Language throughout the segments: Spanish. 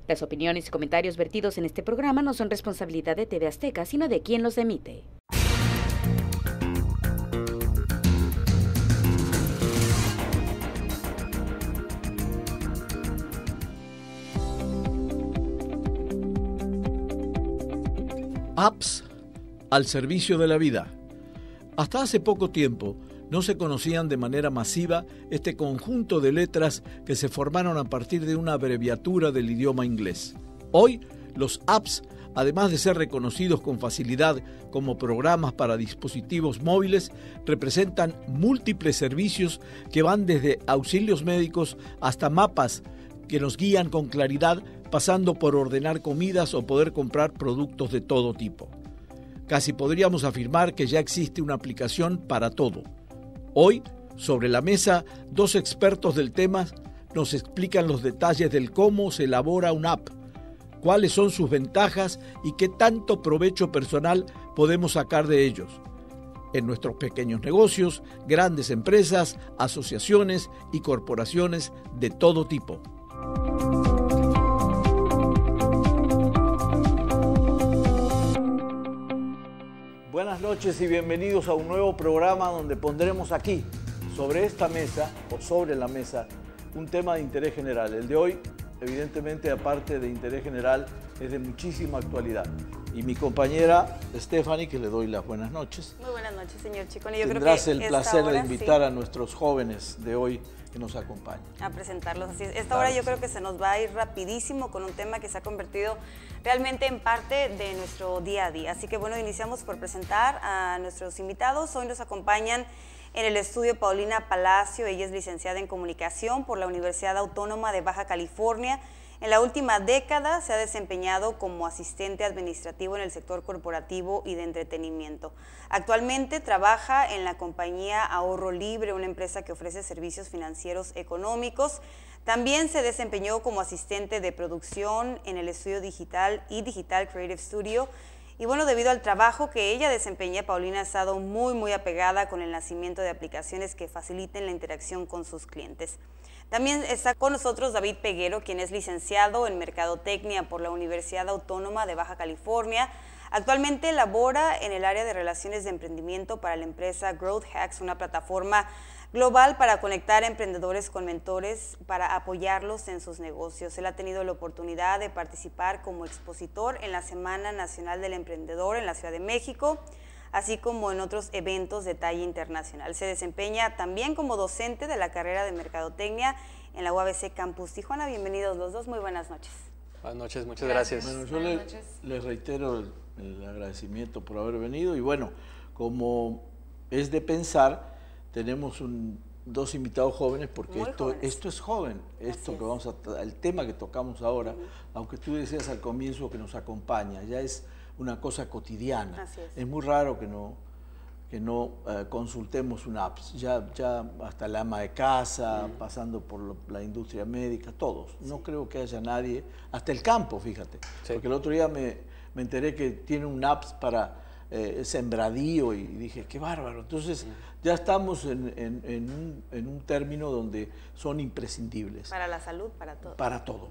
Las opiniones y comentarios vertidos en este programa no son responsabilidad de TV Azteca, sino de quien los emite. Apps al servicio de la vida. Hasta hace poco tiempo no se conocían de manera masiva este conjunto de letras que se formaron a partir de una abreviatura del idioma inglés. Hoy, los apps, además de ser reconocidos con facilidad como programas para dispositivos móviles, representan múltiples servicios que van desde auxilios médicos hasta mapas que nos guían con claridad, pasando por ordenar comidas o poder comprar productos de todo tipo. Casi podríamos afirmar que ya existe una aplicación para todo. Hoy, sobre la mesa, dos expertos del tema nos explican los detalles del cómo se elabora una app, cuáles son sus ventajas y qué tanto provecho personal podemos sacar de ellos. En nuestros pequeños negocios, grandes empresas, asociaciones y corporaciones de todo tipo. Buenas noches y bienvenidos a un nuevo programa donde pondremos aquí, sobre esta mesa o sobre la mesa, un tema de interés general. El de hoy, evidentemente, aparte de interés general, es de muchísima actualidad. Y mi compañera Stephanie, que le doy las buenas noches. Muy buenas noches, señor Chicone. Tendrás el placer de invitar a nuestros jóvenes de hoy que nos acompañan. A presentarlos. Así es. Esta hora yo creo que se nos va a ir rapidísimo con un tema que se ha convertido realmente en parte de nuestro día a día. Así que bueno, iniciamos por presentar a nuestros invitados. Hoy nos acompañan en el estudio Paulina Palacio. Ella es licenciada en Comunicación por la Universidad Autónoma de Baja California. En la última década se ha desempeñado como asistente administrativo en el sector corporativo y de entretenimiento. Actualmente trabaja en la compañía Ahorro Libre, una empresa que ofrece servicios financieros económicos. También se desempeñó como asistente de producción en el estudio digital y Digital Creative Studio. Y bueno, debido al trabajo que ella desempeña, Paulina ha estado muy apegada con el nacimiento de aplicaciones que faciliten la interacción con sus clientes. También está con nosotros David Peguero, quien es licenciado en Mercadotecnia por la Universidad Autónoma de Baja California. Actualmente labora en el área de relaciones de emprendimiento para la empresa Growth Hacks, una plataforma global para conectar a emprendedores con mentores para apoyarlos en sus negocios. Él ha tenido la oportunidad de participar como expositor en la Semana Nacional del Emprendedor en la Ciudad de México, así como en otros eventos de talla internacional. Se desempeña también como docente de la carrera de Mercadotecnia en la UABC Campus Tijuana. Bienvenidos los dos, muy buenas noches. Buenas noches, muchas gracias. Bueno, yo les reitero el agradecimiento por haber venido y bueno, como es de pensar, tenemos dos invitados jóvenes porque esto es joven, el tema que tocamos ahora, aunque tú decías al comienzo que nos acompaña, ya es una cosa cotidiana. Es muy raro que no consultemos una app, ya hasta la ama de casa, pasando por la industria médica, todos. No creo que haya nadie, hasta el campo, fíjate, porque el otro día me enteré que tiene un app para sembradío y dije, qué bárbaro. Entonces ya estamos en un término donde son imprescindibles. Para la salud, para todo.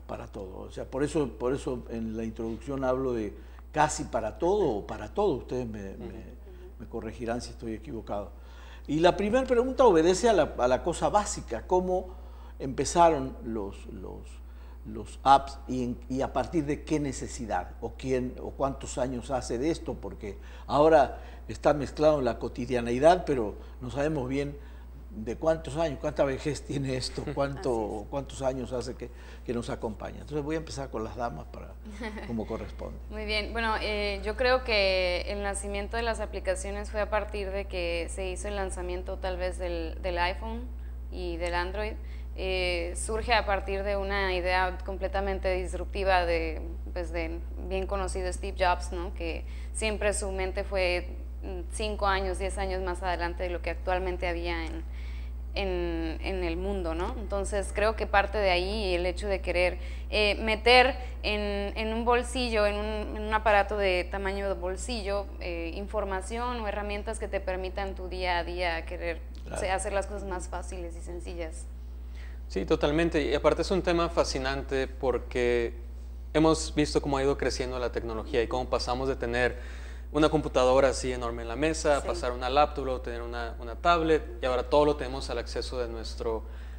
Para todo. O sea, por eso en la introducción hablo de casi para todo o para todo. Ustedes me corregirán si estoy equivocado. Y la primera pregunta obedece a la cosa básica, cómo empezaron los apps y a partir de qué necesidad o quién o cuántos años hace de esto, porque ahora está mezclado en la cotidianeidad, pero no sabemos bien de cuántos años, cuánta vejez tiene esto, cuántos años hace que nos acompaña. Entonces voy a empezar con las damas para como corresponde. Muy bien, bueno, yo creo que el nacimiento de las aplicaciones fue a partir de que se hizo el lanzamiento tal vez del iPhone y del Android. Surge a partir de una idea completamente disruptiva de bien conocido Steve Jobs, ¿no? Que siempre su mente fue 5 años, 10 años más adelante de lo que actualmente había en el mundo, ¿no? Entonces creo que parte de ahí el hecho de querer meter en un bolsillo, en un aparato de tamaño de bolsillo, información o herramientas que te permitan tu día a día querer hacer las cosas más fáciles y sencillas. Sí, totalmente. Y aparte es un tema fascinante porque hemos visto cómo ha ido creciendo la tecnología y cómo pasamos de tener una computadora así enorme en la mesa, a pasar una laptop, luego tener una tablet, y ahora todo lo tenemos al acceso de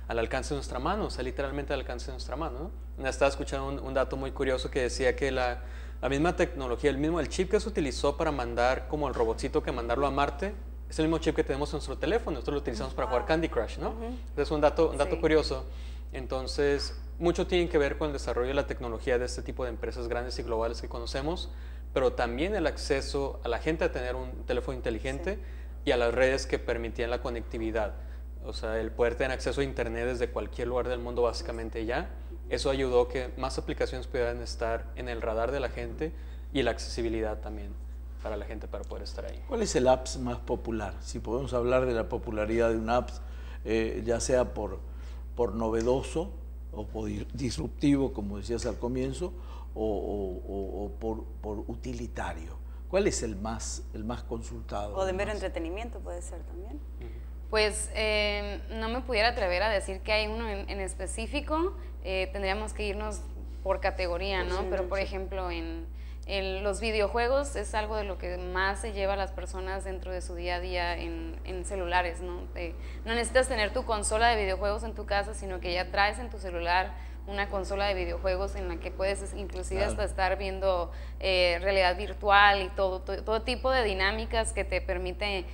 al alcance de nuestra mano, o sea, literalmente al alcance de nuestra mano, ¿no? Estaba escuchando un dato muy curioso que decía que la misma tecnología, el chip que se utilizó para mandar como el robotcito que mandarlo a Marte, es el mismo chip que tenemos en nuestro teléfono. Nosotros lo utilizamos para jugar Candy Crush, ¿no? Entonces, un dato curioso. Entonces, mucho tiene que ver con el desarrollo de la tecnología de este tipo de empresas grandes y globales que conocemos, pero también el acceso a la gente a tener un teléfono inteligente y a las redes que permitían la conectividad. O sea, el poder tener acceso a Internet desde cualquier lugar del mundo básicamente ya. Eso ayudó a que más aplicaciones pudieran estar en el radar de la gente y la accesibilidad también para la gente para poder estar ahí. ¿Cuál es el app más popular? Si podemos hablar de la popularidad de un app, ya sea por novedoso o por disruptivo, como decías al comienzo, o por utilitario. ¿Cuál es el más consultado? O de mero entretenimiento puede ser también. Pues no me pudiera atrever a decir que hay uno en específico, tendríamos que irnos por categoría, ¿no? Pero por ejemplo en los videojuegos es algo de lo que más se lleva a las personas dentro de su día a día en celulares, ¿no? No necesitas tener tu consola de videojuegos en tu casa, sino que ya traes en tu celular una consola de videojuegos en la que puedes inclusive hasta estar viendo realidad virtual y todo tipo de dinámicas que te permite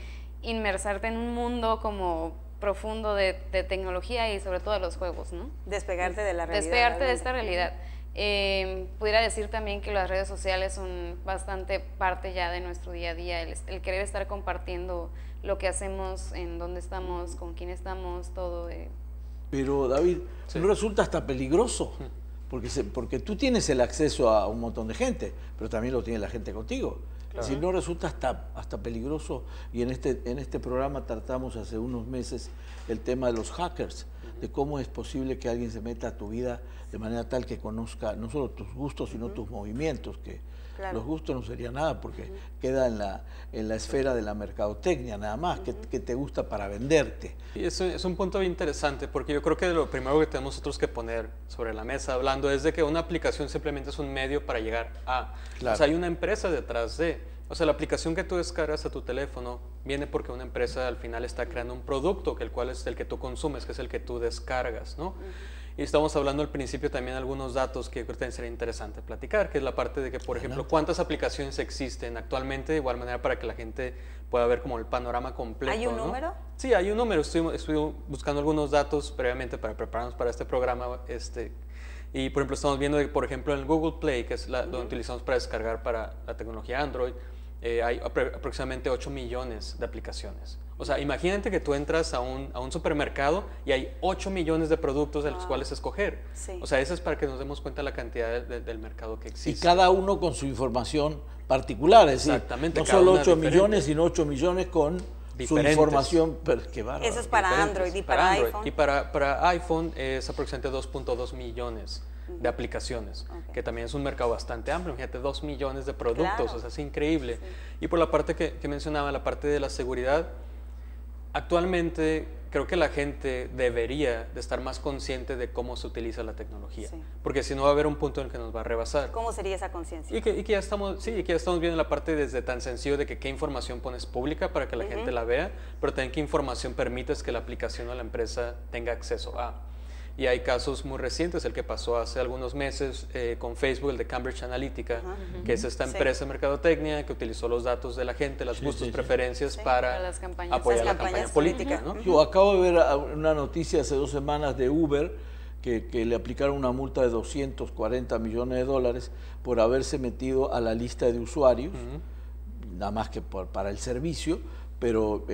inmersarte en un mundo como profundo de tecnología y sobre todo de los juegos, ¿no? Despegarte de la realidad. Despegarte de esta realidad. Pudiera decir también que las redes sociales son bastante parte ya de nuestro día a día, el querer estar compartiendo lo que hacemos, en dónde estamos, con quién estamos, todo. Pero David, ¿no resulta hasta peligroso? Porque tú tienes el acceso a un montón de gente, pero también lo tiene la gente contigo. Claro. Es decir, ¿no resulta hasta peligroso? Y en este programa tratamos hace unos meses el tema de los hackers, de cómo es posible que alguien se meta a tu vida de manera tal que conozca no solo tus gustos, sino tus movimientos, que los gustos no sería nada porque queda en la esfera de la mercadotecnia nada más, que te gusta para venderte. Y eso es un punto bien interesante, porque yo creo que lo primero que tenemos nosotros que poner sobre la mesa hablando es de que una aplicación simplemente es un medio para llegar a. O sea, hay una empresa detrás de. O sea, la aplicación que tú descargas a tu teléfono viene porque una empresa al final está creando un producto, que el cual es el que tú consumes, que es el que tú descargas, ¿no? Y estamos hablando al principio también de algunos datos que creo que sería interesante platicar, que es la parte de que, por ejemplo, cuántas aplicaciones existen actualmente, de igual manera para que la gente pueda ver como el panorama completo. ¿Hay un número? Sí, hay un número. Estuve buscando algunos datos previamente para prepararnos para este programa. Y, por ejemplo, estamos viendo, por ejemplo, en el Google Play, que es donde utilizamos para descargar para la tecnología Android, hay aproximadamente 8 millones de aplicaciones. O sea, imagínate que tú entras a un supermercado y hay 8 millones de productos de los cuales escoger. Sí. O sea, eso es para que nos demos cuenta de la cantidad del mercado que existe. Y cada uno con su información particular, es decir, no solo 8 millones, sino 8 millones con su información. Pero qué bárbaro. Eso es para Android y para iPhone. Y para iPhone es aproximadamente 2.2 millones de aplicaciones, que también es un mercado bastante amplio. Fíjate, 2 millones de productos, o sea, es increíble. Sí. Y por la parte que mencionaba, la parte de la seguridad, actualmente creo que la gente debería de estar más consciente de cómo se utiliza la tecnología, porque si no va a haber un punto en el que nos va a rebasar. ¿Cómo sería esa conciencia? Y que ya estamos viendo la parte desde tan sencillo de que qué información pones pública para que la gente la vea, pero también qué información permites que la aplicación o la empresa tenga acceso a. Y hay casos muy recientes, el que pasó hace algunos meses con Facebook, el de Cambridge Analytica, que es esta empresa de mercadotecnia que utilizó los datos de la gente, los gustos, prepreferencias para apoyar la campaña política, ¿no? Yo acabo de ver una noticia hace 2 semanas de Uber que le aplicaron una multa de $240 millones por haberse metido a la lista de usuarios, nada más que para el servicio, pero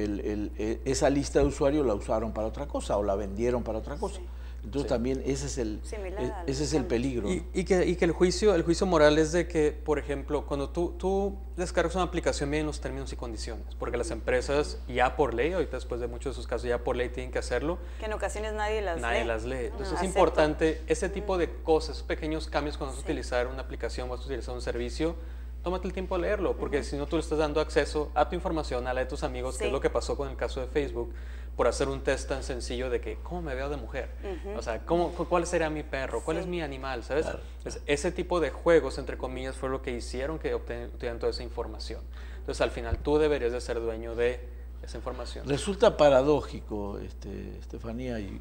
esa lista de usuarios la usaron para otra cosa o la vendieron para otra cosa. Entonces también ese es el peligro. Y que el juicio moral es de que, por ejemplo, cuando tú descargas una aplicación, vienen los términos y condiciones, porque las empresas ya por ley, ahorita después de muchos de sus casos ya por ley tienen que hacerlo. Que en ocasiones nadie las lee. Entonces es importante ese tipo de cosas, pequeños cambios cuando vas a utilizar una aplicación, vas a utilizar un servicio, tómate el tiempo de leerlo, porque si no tú le estás dando acceso a tu información, a la de tus amigos, que es lo que pasó con el caso de Facebook, por hacer un test tan sencillo de que, ¿cómo me veo de mujer? O sea, ¿cuál sería mi perro? ¿Cuál es mi animal? ¿Sabes? Claro. Entonces, ese tipo de juegos, entre comillas, fue lo que hicieron que obtuvieran toda esa información. Entonces, al final, tú deberías de ser dueño de esa información. Resulta paradójico, Estefanía y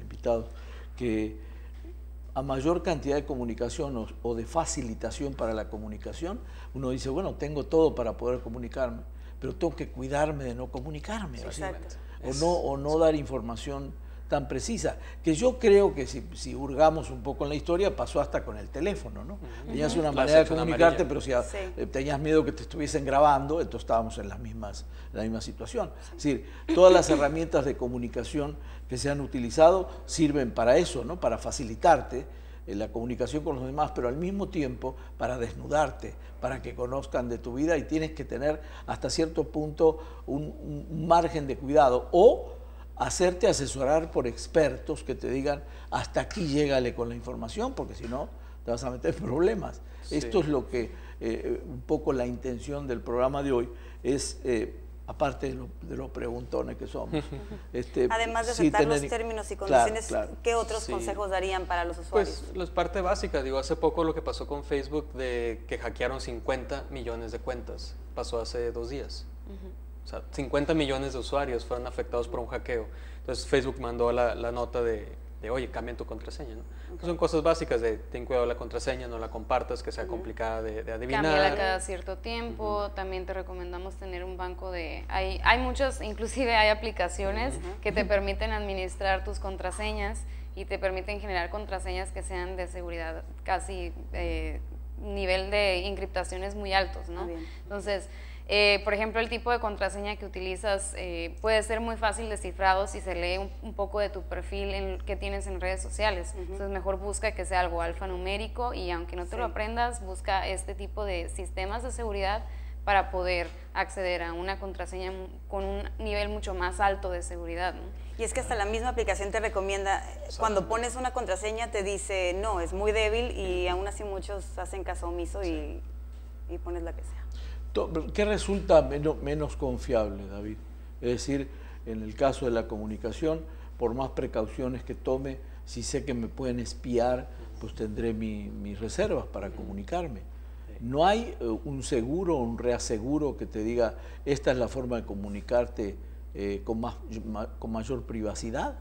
invitados, que a mayor cantidad de comunicación o de facilitación para la comunicación, uno dice, bueno, tengo todo para poder comunicarme, pero tengo que cuidarme de no comunicarme, Exacto. o no dar información tan precisa, que yo creo que si hurgamos un poco en la historia, pasó hasta con el teléfono, ¿no? Tenías una manera de comunicarte, pero si tenías miedo que te estuviesen grabando, entonces estábamos en la misma situación. Es decir, todas las herramientas de comunicación que se han utilizado sirven para eso, ¿no? Para facilitarte la comunicación con los demás, pero al mismo tiempo para desnudarte, para que conozcan de tu vida, y tienes que tener hasta cierto punto un margen de cuidado, o hacerte asesorar por expertos que te digan hasta aquí llégale con la información, porque si no te vas a meter en problemas. Sí. Esto es lo que un poco la intención del programa de hoy es, aparte de lo preguntones que somos. Además de aceptar los términos y condiciones, ¿qué otros consejos darían para los usuarios? Pues la parte básica, digo, hace poco lo que pasó con Facebook de que hackearon 50 millones de cuentas, pasó hace 2 días. O sea, 50 millones de usuarios fueron afectados por un hackeo. Entonces Facebook mandó la nota de oye, cambien tu contraseña, ¿no? Son cosas básicas de ten cuidado la contraseña, no la compartas, que sea complicada de adivinar. Cámbiala cada cierto tiempo. También te recomendamos tener un banco de... Hay muchos, inclusive hay aplicaciones que te permiten administrar tus contraseñas y te permiten generar contraseñas que sean de seguridad casi nivel de encriptaciones muy altos, ¿no? Entonces, por ejemplo, el tipo de contraseña que utilizas puede ser muy fácil descifrado si se lee un poco de tu perfil que tienes en redes sociales. Entonces, mejor busca que sea algo alfanumérico, y aunque no te lo aprendas, busca este tipo de sistemas de seguridad para poder acceder a una contraseña con un nivel mucho más alto de seguridad, ¿no? Y es que hasta la misma aplicación te recomienda, cuando pones una contraseña te dice, no, es muy débil, y aún así muchos hacen caso omiso y pones la que sea. ¿Qué resulta menos confiable, David? Es decir, en el caso de la comunicación, por más precauciones que tome, si sé que me pueden espiar, pues tendré mis reservas para comunicarme. ¿No hay un seguro, un reaseguro que te diga, esta es la forma de comunicarte con mayor privacidad?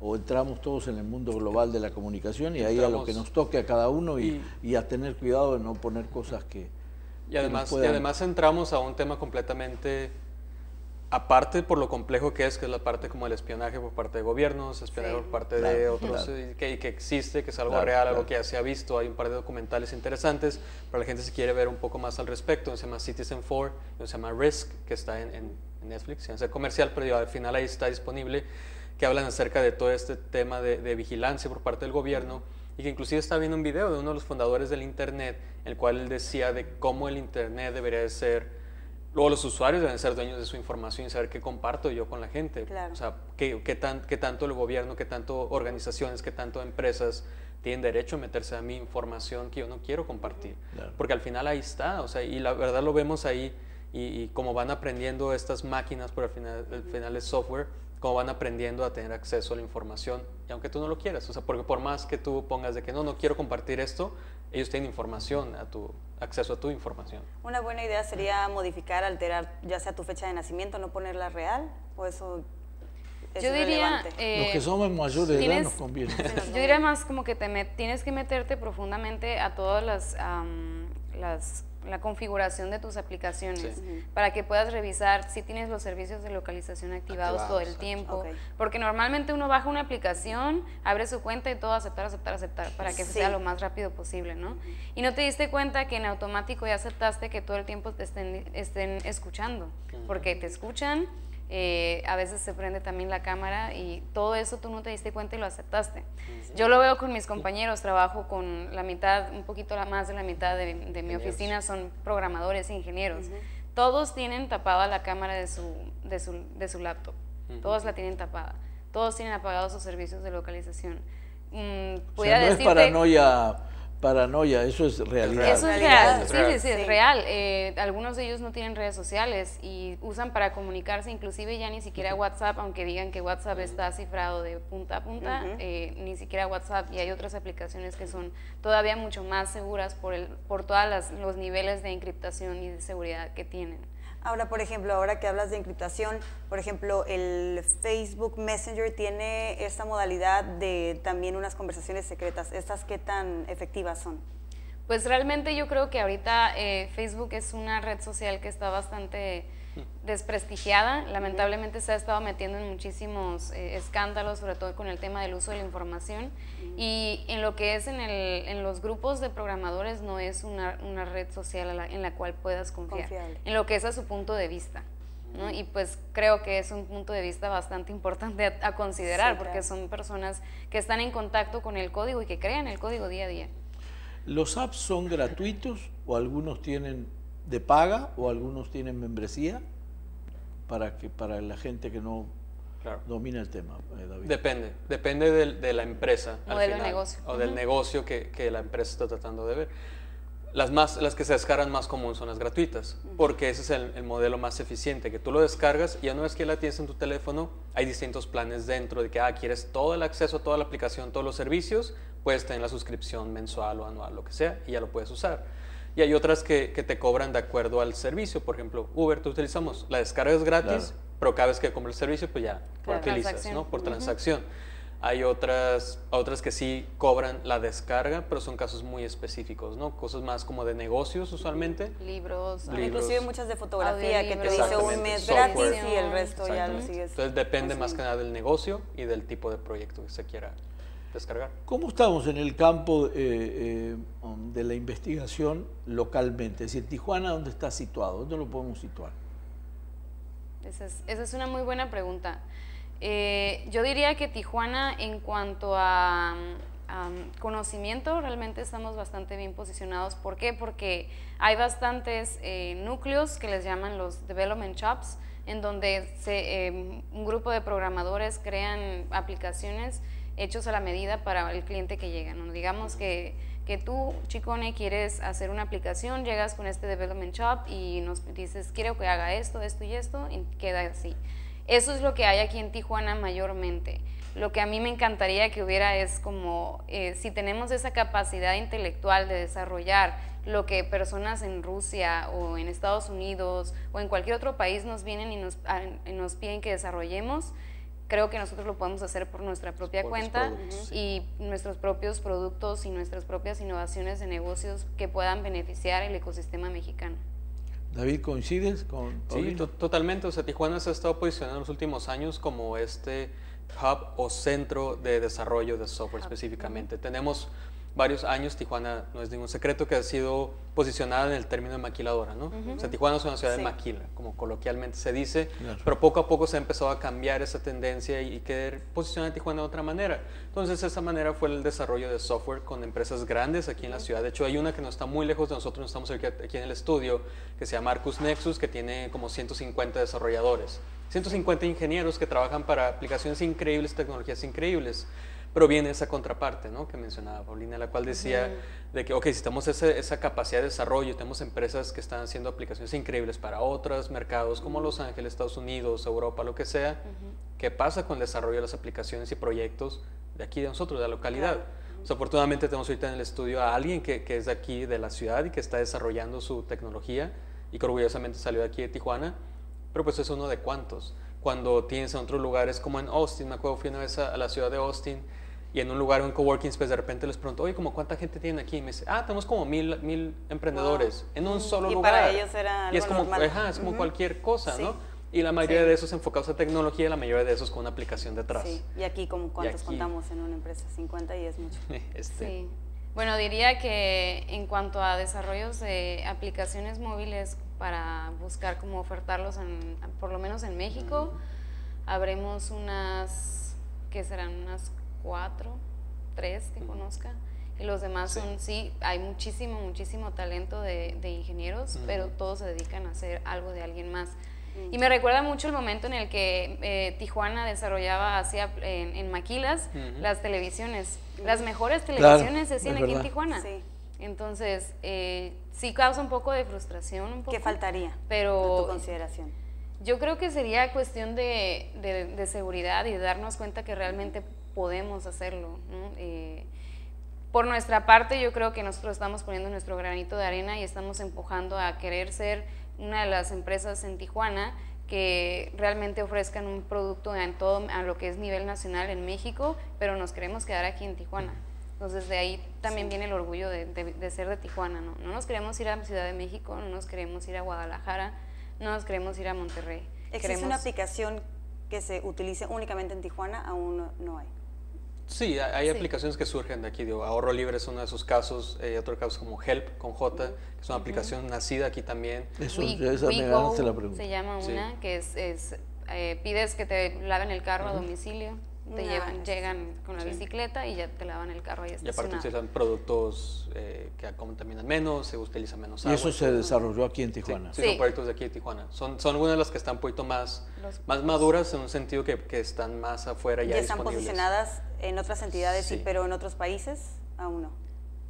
¿O entramos todos en el mundo global de la comunicación y ahí a lo que nos toque a cada uno y a tener cuidado de no poner cosas que... Y además entramos a un tema completamente aparte por lo complejo que es la parte como el espionaje por parte de gobiernos, espionaje por parte de otros, que existe, que es algo real, algo que ya se ha visto. Hay un par de documentales interesantes para la gente si quiere ver un poco más al respecto. Se llama Citizen4, se llama Risk, que está en Netflix, sin hacer comercial, pero al final ahí está disponible, que hablan acerca de todo este tema de vigilancia por parte del gobierno. Y que inclusive estaba viendo un video de uno de los fundadores del Internet, en el cual él decía de cómo el Internet debería de ser, luego los usuarios deben ser dueños de su información y saber qué comparto yo con la gente. O sea, qué tanto el gobierno, qué tanto organizaciones, qué tanto empresas tienen derecho a meterse a mi información que yo no quiero compartir. Porque al final ahí está, o sea, y la verdad lo vemos ahí, y como van aprendiendo estas máquinas, por al final es software, como van aprendiendo a tener acceso a la información, y aunque tú no lo quieras, o sea, porque por más que tú pongas de que no quiero compartir esto, ellos tienen información, acceso a tu información. Una buena idea sería modificar, alterar, ya sea tu fecha de nacimiento, no ponerla real, o eso es yo diría, los que somos mayores de edad nos conviene. Yo diría más como que tienes que meterte profundamente a todas la configuración de tus aplicaciones para que puedas revisar si tienes los servicios de localización activados todo el tiempo, porque normalmente uno baja una aplicación, abre su cuenta y todo aceptar para que sea lo más rápido posible, ¿no? Y no te diste cuenta que en automático ya aceptaste que todo el tiempo te estén escuchando, porque te escuchan. A veces se prende también la cámara y todo eso tú no te diste cuenta y lo aceptaste. Yo lo veo con mis compañeros, trabajo con la mitad, un poquito más de la mitad de mi oficina son programadores e ingenieros. Todos tienen tapada la cámara de su laptop, todos la tienen tapada, todos tienen apagados sus servicios de localización. O sea, no es paranoia paranoia, eso es realidad. Eso es real, sí, real. sí, es real. Algunos de ellos no tienen redes sociales y usan para comunicarse, inclusive ya ni siquiera WhatsApp, aunque digan que WhatsApp está cifrado de punta a punta, ni siquiera WhatsApp, y hay otras aplicaciones que son todavía mucho más seguras por todos los niveles de encriptación y de seguridad que tienen. Ahora, por ejemplo, ahora que hablas de encriptación, por ejemplo, el Facebook Messenger tiene esta modalidad de también unas conversaciones secretas. ¿Estas qué tan efectivas son? Pues realmente yo creo que ahorita Facebook es una red social que está bastante desprestigiada. Lamentablemente se ha estado metiendo en muchísimos escándalos, sobre todo con el tema del uso de la información, y en lo que es en los grupos de programadores no es una red social en la cual puedas confiar, en lo que es a su punto de vista, ¿no? Y pues creo que es un punto de vista bastante importante a considerar, porque son personas que están en contacto con el código y que crean el código día a día. ¿Los apps son gratuitos o algunos tienen de paga o algunos tienen membresía para la gente que no domina el tema, David? Depende de la empresa o del negocio, o del negocio que la empresa está tratando de ver. Las que se descargan más común son las gratuitas, porque ese es el modelo más eficiente, que tú lo descargas y una vez que la tienes en tu teléfono, hay distintos planes dentro de que quieres todo el acceso a toda la aplicación, todos los servicios, puedes tener la suscripción mensual o anual, lo que sea, y ya lo puedes usar. Y hay otras que te cobran de acuerdo al servicio. Por ejemplo, Uber, tú utilizamos, la descarga es gratis, pero cada vez que compras el servicio, pues ya lo utilizas, ¿no? Por transacción. Hay otras que sí cobran la descarga, pero son casos muy específicos, ¿no? Cosas más como de negocios usualmente. Libros. Inclusive muchas de fotografía que te dice un mes gratis y el resto ya lo sigues. Entonces depende más que nada del negocio y del tipo de proyecto que se quiera descargar. ¿Cómo estamos en el campo de la investigación localmente? Es decir, Tijuana, ¿dónde está situado? ¿Dónde lo podemos situar? Esa es una muy buena pregunta. Yo diría que Tijuana, en cuanto a conocimiento, realmente estamos bastante bien posicionados. ¿Por qué? Porque hay bastantes núcleos que les llaman los Development Shops, en donde un grupo de programadores crean aplicaciones hechos a la medida para el cliente que llega, ¿no? Digamos que tú, Chicone, quieres hacer una aplicación, llegas con este Development Shop y nos dices, quiero que haga esto, esto y esto, y queda así. Eso es lo que hay aquí en Tijuana mayormente. Lo que a mí me encantaría que hubiera es como, si tenemos esa capacidad intelectual de desarrollar lo que personas en Rusia o en Estados Unidos o en cualquier otro país nos vienen y nos piden que desarrollemos, creo que nosotros lo podemos hacer por nuestra propia cuenta y nuestros propios productos y nuestras propias innovaciones de negocios que puedan beneficiar el ecosistema mexicano. David, ¿coincides con Paulino? Sí, totalmente. O sea, Tijuana se ha estado posicionando en los últimos años como este hub o centro de desarrollo de software específicamente. Tenemos varios años, Tijuana no es ningún secreto que ha sido posicionada en el término de maquiladora, ¿no? O sea, Tijuana es una ciudad de maquila, como coloquialmente se dice, pero poco a poco se ha empezado a cambiar esa tendencia y querer posicionar a Tijuana de otra manera. Entonces, esa manera fue el desarrollo de software con empresas grandes aquí en la ciudad. De hecho, hay una que no está muy lejos de nosotros, estamos aquí en el estudio, que se llama Arcus Nexus, que tiene como 150 desarrolladores, 150 ingenieros que trabajan para aplicaciones increíbles, tecnologías increíbles. Pero viene esa contraparte, ¿no?, que mencionaba Paulina, la cual decía de que, si tenemos esa capacidad de desarrollo, tenemos empresas que están haciendo aplicaciones increíbles para otros mercados como Los Ángeles, Estados Unidos, Europa, lo que sea, ¿qué pasa con el desarrollo de las aplicaciones y proyectos de aquí de nosotros, de la localidad? O sea, afortunadamente tenemos ahorita en el estudio a alguien que es de aquí, de la ciudad, y que está desarrollando su tecnología y que orgullosamente salió de aquí de Tijuana, pero pues es uno de cuantos. Cuando tienes en otros lugares como en Austin, me acuerdo, fui una vez a la ciudad de Austin, y en un lugar, un coworking space, de repente les pregunto, oye, ¿cuánta gente tienen aquí? Y me dice, tenemos como 1000 emprendedores en un solo lugar. Y para ellos era algo normal. Es como cualquier cosa, ¿no? Y la mayoría de esos enfocados a tecnología, y la mayoría de esos con una aplicación detrás. Sí, y aquí, ¿cuántos contamos en una empresa? 50 y es mucho. Sí. Bueno, diría que en cuanto a desarrollos de aplicaciones móviles para buscar cómo ofertarlos, por lo menos en México, habremos unas, ¿qué serán? Unas 4, 3 que conozca, y los demás son, hay muchísimo talento de ingenieros, pero todos se dedican a hacer algo de alguien más. Y me recuerda mucho el momento en el que Tijuana hacía en maquilas las televisiones. Las mejores televisiones se hacían aquí en Tijuana. Entonces, sí causa un poco de frustración. Un poco, ¿Qué faltaría pero a tu consideración? Yo creo que sería cuestión de seguridad y de darnos cuenta que realmente podemos hacerlo, ¿no? Por nuestra parte, yo creo que nosotros estamos poniendo nuestro granito de arena y estamos empujando a querer ser una de las empresas en Tijuana que realmente ofrezcan un producto en todo a lo que es nivel nacional en México, pero nos queremos quedar aquí en Tijuana. Entonces de ahí también viene el orgullo de ser de Tijuana, ¿no? No nos queremos ir a Ciudad de México, no nos queremos ir a Guadalajara, no nos queremos ir a Monterrey. ¿Existe una aplicación que se utilice únicamente en Tijuana? Aún no hay. Sí, hay aplicaciones que surgen de aquí. Digo, Ahorro Libre es uno de esos casos. Otro caso como Help con J, que es una aplicación nacida aquí también. Eso, esa me ganaste la pregunta. Se llama una que pides que te laven el carro a domicilio. Te llegan con la bicicleta y ya te lavan el carro ahí estacionado. Y aparte utilizan productos que contaminan menos, se utiliza menos agua. Y eso se desarrolló aquí en Tijuana. Sí, son proyectos de aquí en Tijuana. Son algunas de las que están un poquito más maduras, en un sentido que están más afuera ya están posicionadas en otras entidades, sí, pero en otros países aún no.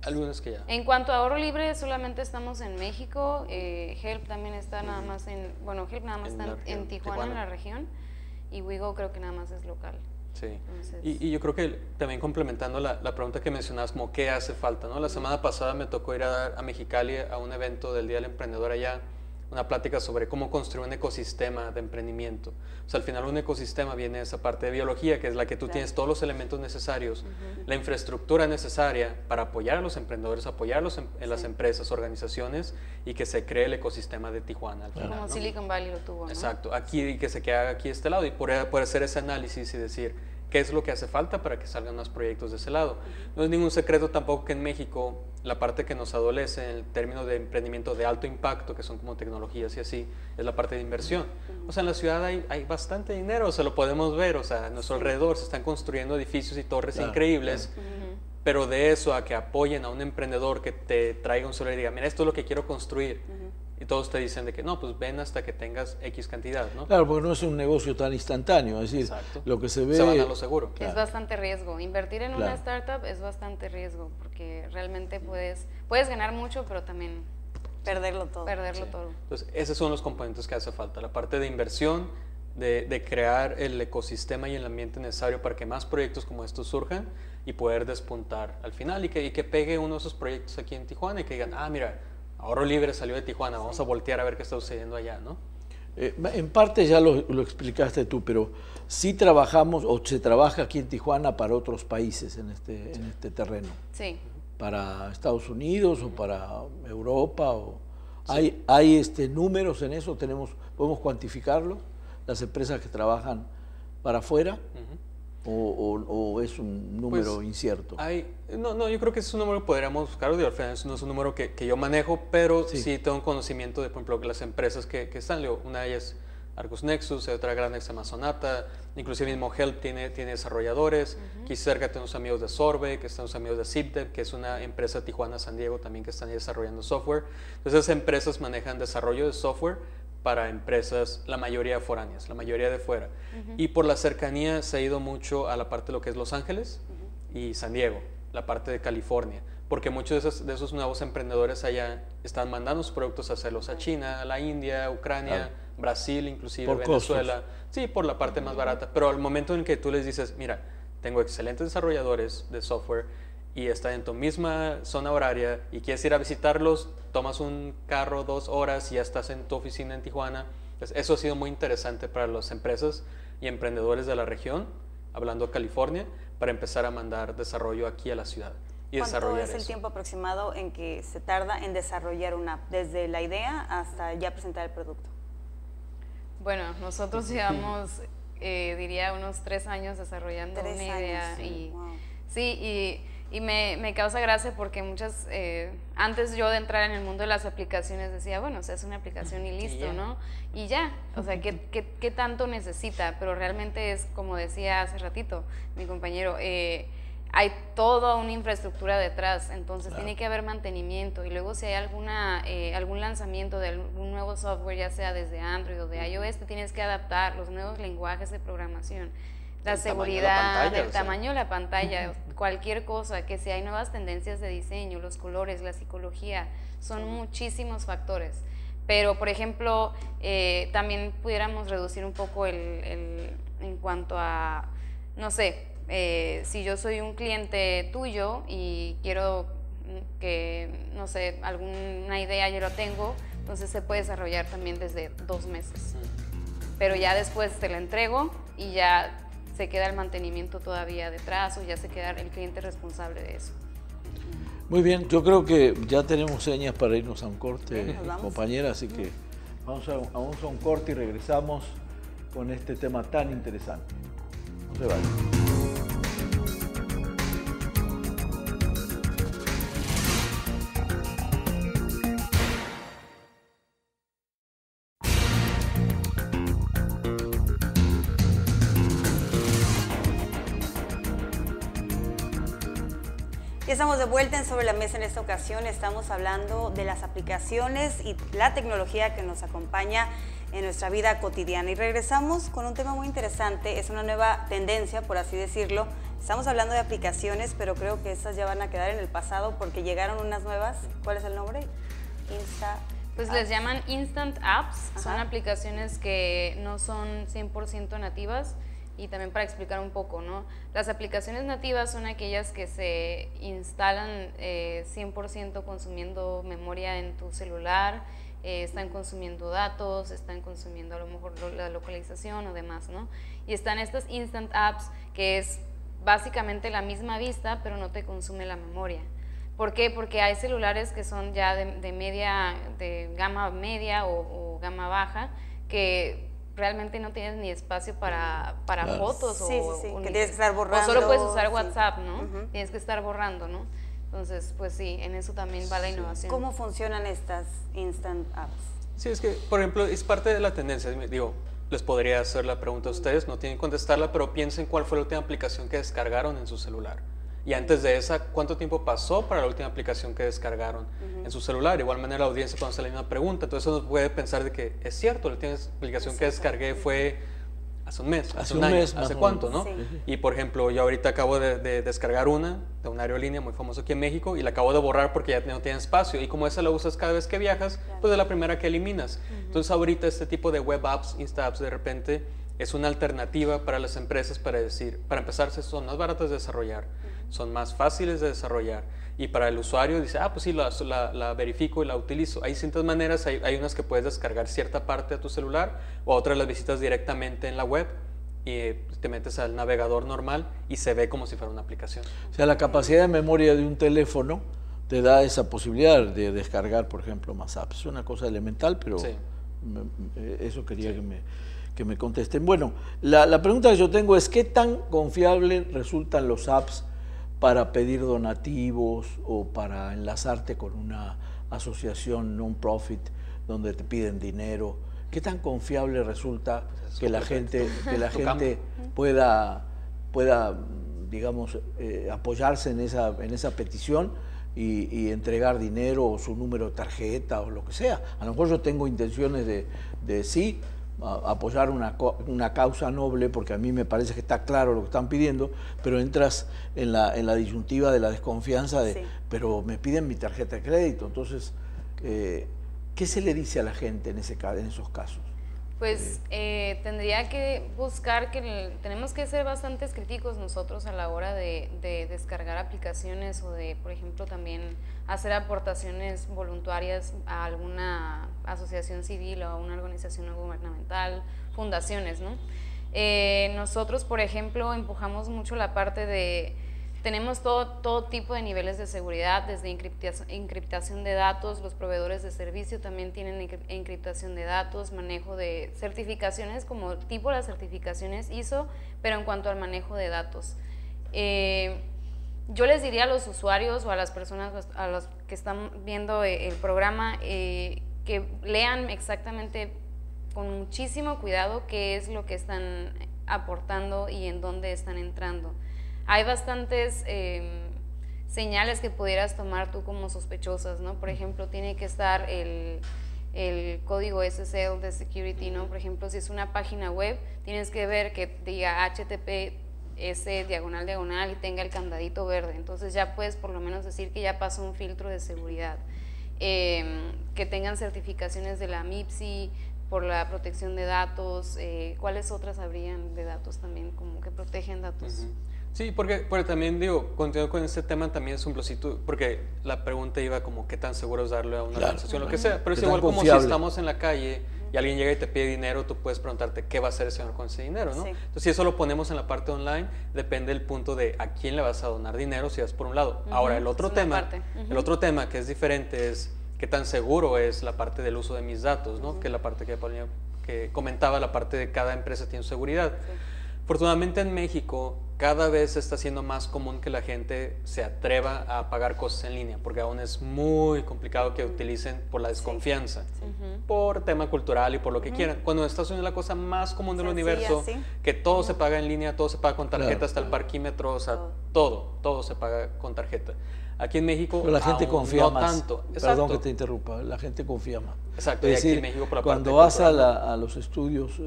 Algunas que ya. En cuanto a Ahorro Libre, solamente estamos en México. Help también está nada más Help nada más está en Tijuana, en la región. Y Wigo creo que nada más es local. Sí, y yo creo que también complementando la pregunta que mencionabas, como qué hace falta, ¿no? La semana pasada me tocó ir a Mexicali a un evento del Día del Emprendedor allá, una plática sobre cómo construir un ecosistema de emprendimiento. O sea, al final un ecosistema viene de esa parte de biología, que es la que tú tienes todos los elementos necesarios, la infraestructura necesaria para apoyar a los emprendedores, apoyarlos en las empresas, organizaciones, y que se cree el ecosistema de Tijuana. Al final, como ¿no? Silicon Valley lo tuvo, ¿no? Exacto, aquí, que se quede aquí de este lado, y poder hacer ese análisis y decir qué es lo que hace falta para que salgan más proyectos de ese lado. No es ningún secreto tampoco que en México la parte que nos adolece en el término de emprendimiento de alto impacto, que son como tecnologías y así, es la parte de inversión. O sea, en la ciudad hay bastante dinero, o sea, lo podemos ver, o sea, a nuestro alrededor se están construyendo edificios y torres increíbles, pero de eso a que apoyen a un emprendedor que te traiga un celular y diga, mira, esto es lo que quiero construir, y todos te dicen de que no, pues ven hasta que tengas X cantidad, ¿no? Claro, porque no es un negocio tan instantáneo, es decir, lo que se ve... Se van a lo seguro. Es bastante riesgo. Invertir en una startup es bastante riesgo, porque realmente puedes ganar mucho, pero también perderlo todo. Entonces, esos son los componentes que hace falta, la parte de inversión, de crear el ecosistema y el ambiente necesario para que más proyectos como estos surjan y poder despuntar al final y que pegue uno de esos proyectos aquí en Tijuana y que digan, ah, mira, Ahorro Libre salió de Tijuana, vamos a voltear a ver qué está sucediendo allá, ¿no? En parte ya lo explicaste tú, pero sí trabajamos o se trabaja aquí en Tijuana para otros países en este terreno. Sí. Para Estados Unidos o para Europa. ¿Hay números en eso? ¿Podemos cuantificarlo? ¿Las empresas que trabajan para afuera? ¿O es un número incierto? No, yo creo que es un número que podríamos buscar, al final no es un número que yo manejo, pero sí tengo conocimiento de, por ejemplo, las empresas que están, una de ellas Argus Nexus, otra grande es Amazonata, inclusive mismo Help tiene desarrolladores, aquí cerca tenemos amigos de Sorbe, que están los amigos de Zipdev, que es una empresa Tijuana-San Diego también que están desarrollando software. Entonces esas empresas manejan desarrollo de software para empresas, la mayoría foráneas, la mayoría de fuera. Y por la cercanía se ha ido mucho a la parte de lo que es Los Ángeles y San Diego, la parte de California, porque muchos de esos nuevos emprendedores allá están mandando sus productos a hacerlos a China, a la India, Ucrania, Brasil, inclusive por Venezuela. Costos. Sí, por la parte más barata, pero al momento en que tú les dices, mira, tengo excelentes desarrolladores de software y está en tu misma zona horaria y quieres ir a visitarlos, tomas un carro 2 horas y ya estás en tu oficina en Tijuana. Entonces, eso ha sido muy interesante para las empresas y emprendedores de la región, hablando de California, para empezar a mandar desarrollo aquí a la ciudad. Y ¿Cuánto es el tiempo aproximado en que se tarda en desarrollar una app, desde la idea hasta ya presentar el producto? Bueno, nosotros llevamos, diría, unos 3 años desarrollando una idea. Y me causa gracia porque antes yo de entrar en el mundo de las aplicaciones decía, bueno, o sea, es una aplicación y listo, ¿no? Y ya, o sea, ¿qué tanto necesita? Pero realmente es, como decía hace ratito mi compañero, hay toda una infraestructura detrás, entonces tiene que haber mantenimiento y luego si hay algún lanzamiento de algún nuevo software, ya sea desde Android o de iOS, te tienes que adaptar los nuevos lenguajes de programación. la seguridad, el tamaño de la pantalla, cualquier cosa, que si hay nuevas tendencias de diseño, los colores, la psicología, son muchísimos factores. Pero, por ejemplo, también pudiéramos reducir un poco en cuanto a, no sé, si yo soy un cliente tuyo y quiero que, no sé, alguna idea yo lo tengo, entonces se puede desarrollar también desde 2 meses. Pero ya después te la entrego y ya se queda el mantenimiento todavía detrás o ya se queda el cliente responsable de eso. Muy bien, yo creo que ya tenemos señas para irnos a un corte, compañera, así que vamos a un corte y regresamos con este tema tan interesante. No se vayan. Ya estamos de vuelta en Sobre la Mesa. En esta ocasión estamos hablando de las aplicaciones y la tecnología que nos acompaña en nuestra vida cotidiana. Y regresamos con un tema muy interesante, es una nueva tendencia, por así decirlo. Estamos hablando de aplicaciones, pero creo que estas ya van a quedar en el pasado porque llegaron unas nuevas. ¿Cuál es el nombre? Pues les llaman Instant Apps. Son aplicaciones que no son 100% nativas. Y también para explicar un poco, ¿no? Las aplicaciones nativas son aquellas que se instalan 100% consumiendo memoria en tu celular, están consumiendo datos, están consumiendo a lo mejor la localización o demás, ¿no? Y están estas Instant Apps, que es básicamente la misma vista, pero no te consume la memoria. ¿Por qué? Porque hay celulares que son ya de gama media o gama baja, que realmente no tienes ni espacio para fotos que tienes que estar borrando. O solo puedes usar WhatsApp, ¿no? Tienes que estar borrando, ¿no? Entonces, pues sí, en eso también va la innovación. ¿Cómo funcionan estas Instant Apps? Sí, es que, por ejemplo, es parte de la tendencia. Digo, les podría hacer la pregunta a ustedes, no tienen que contestarla, pero piensen cuál fue la última aplicación que descargaron en su celular. Y antes de esa, ¿cuánto tiempo pasó para la última aplicación que descargaron en su celular? De igual manera, la audiencia puede hacer la misma pregunta. Entonces, eso nos puede pensar de que es cierto, la última aplicación que descargué fue hace un mes, hace un año, hace cuánto, ¿no? Sí. Y, por ejemplo, yo ahorita acabo de descargar una de una aerolínea muy famosa aquí en México y la acabo de borrar porque ya no tiene espacio. Y como esa la usas cada vez que viajas, pues es la primera que eliminas. Entonces, ahorita este tipo de web apps, Insta apps, de repente, es una alternativa para las empresas para decir, para empezar, son más baratas de desarrollar, son más fáciles de desarrollar, y para el usuario dice, pues sí, la verifico y la utilizo. Hay distintas maneras, hay unas que puedes descargar cierta parte a tu celular, o otras las visitas directamente en la web y te metes al navegador normal y se ve como si fuera una aplicación. O sea, la capacidad de memoria de un teléfono te da esa posibilidad de descargar, por ejemplo, más apps. Es una cosa elemental, pero sí. Eso quería que me contesten. Bueno, la pregunta que yo tengo es, ¿qué tan confiable resultan los apps para pedir donativos o para enlazarte con una asociación non-profit donde te piden dinero? ¿Qué tan confiable resulta que la gente pueda digamos, apoyarse en esa petición y entregar dinero o su número de tarjeta o lo que sea? A lo mejor yo tengo intenciones de sí, apoyar una causa noble, porque a mí me parece que está claro lo que están pidiendo, pero entras en la disyuntiva de la desconfianza de, pero me piden mi tarjeta de crédito. Entonces, ¿qué se le dice a la gente en esos casos? Pues tendría que buscar tenemos que ser bastantes críticos nosotros a la hora de descargar aplicaciones o de, por ejemplo, también hacer aportaciones voluntarias a alguna asociación civil o a una organización no gubernamental, fundaciones, ¿no? Nosotros, por ejemplo, empujamos mucho la parte de, tenemos todo tipo de niveles de seguridad, desde encriptación de datos, los proveedores de servicio también tienen encriptación de datos, manejo de certificaciones como tipo las certificaciones ISO, pero en cuanto al manejo de datos. Yo les diría a los usuarios o a las personas, a los que están viendo el programa, que lean exactamente con muchísimo cuidado qué es lo que están aportando y en dónde están entrando. Hay bastantes señales que pudieras tomar tú como sospechosas, ¿no? Por ejemplo, tiene que estar el código SSL de security, ¿no? Por ejemplo, si es una página web, tienes que ver que diga HTTPS // y tenga el candadito verde. Entonces ya puedes por lo menos decir que ya pasó un filtro de seguridad. Que tengan certificaciones de la MIPSI por la protección de datos. ¿Cuáles otras habrían de datos también como que protegen datos? Sí, porque también digo, continuando con este tema, también es un plusito, porque la pregunta iba como qué tan seguro es darle a una organización, lo que sea, pero es igual como si estamos en la calle y alguien llega y te pide dinero, tú puedes preguntarte qué va a hacer el señor con ese dinero, ¿no? Sí. Entonces, si eso lo ponemos en la parte online, depende del punto de a quién le vas a donar dinero, si es por un lado. Ahora, el otro tema que es diferente es qué tan seguro es la parte del uso de mis datos, ¿no? Que es la parte que comentaba, la parte de cada empresa tiene su seguridad. Sí. Afortunadamente en México cada vez está siendo más común que la gente se atreva a pagar cosas en línea, porque aún es muy complicado que utilicen por la desconfianza, por tema cultural y por lo que quieran. Cuando en Estados Unidos es la cosa más común del universo, que todo se paga en línea, todo se paga con tarjeta, hasta el parquímetro, o sea, todo se paga con tarjeta. Aquí en México pero la gente confía no más. Tanto. Perdón que te interrumpa, la gente confía más. Exacto, es y decir, aquí en México por la cuando vas a los estudios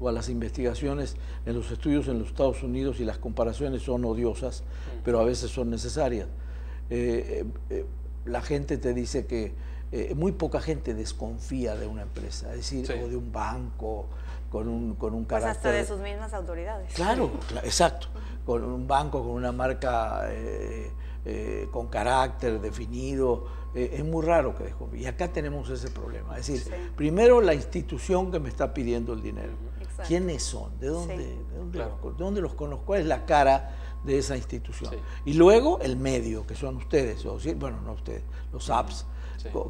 o a las investigaciones, en los estudios en los Estados Unidos, y las comparaciones son odiosas, pero a veces son necesarias. La gente te dice que muy poca gente desconfía de una empresa, es decir, o de un banco con un carácter... Pues hasta de sus mismas autoridades. Claro, exacto. Con un banco, con una marca con carácter definido, es muy raro que desconfíe. Y acá tenemos ese problema. Es decir, primero la institución que me está pidiendo el dinero. Exacto. ¿Quiénes son? ¿De dónde los conozco? ¿Cuál es la cara de esa institución? Y luego el medio, que son ustedes, bueno, no ustedes, los apps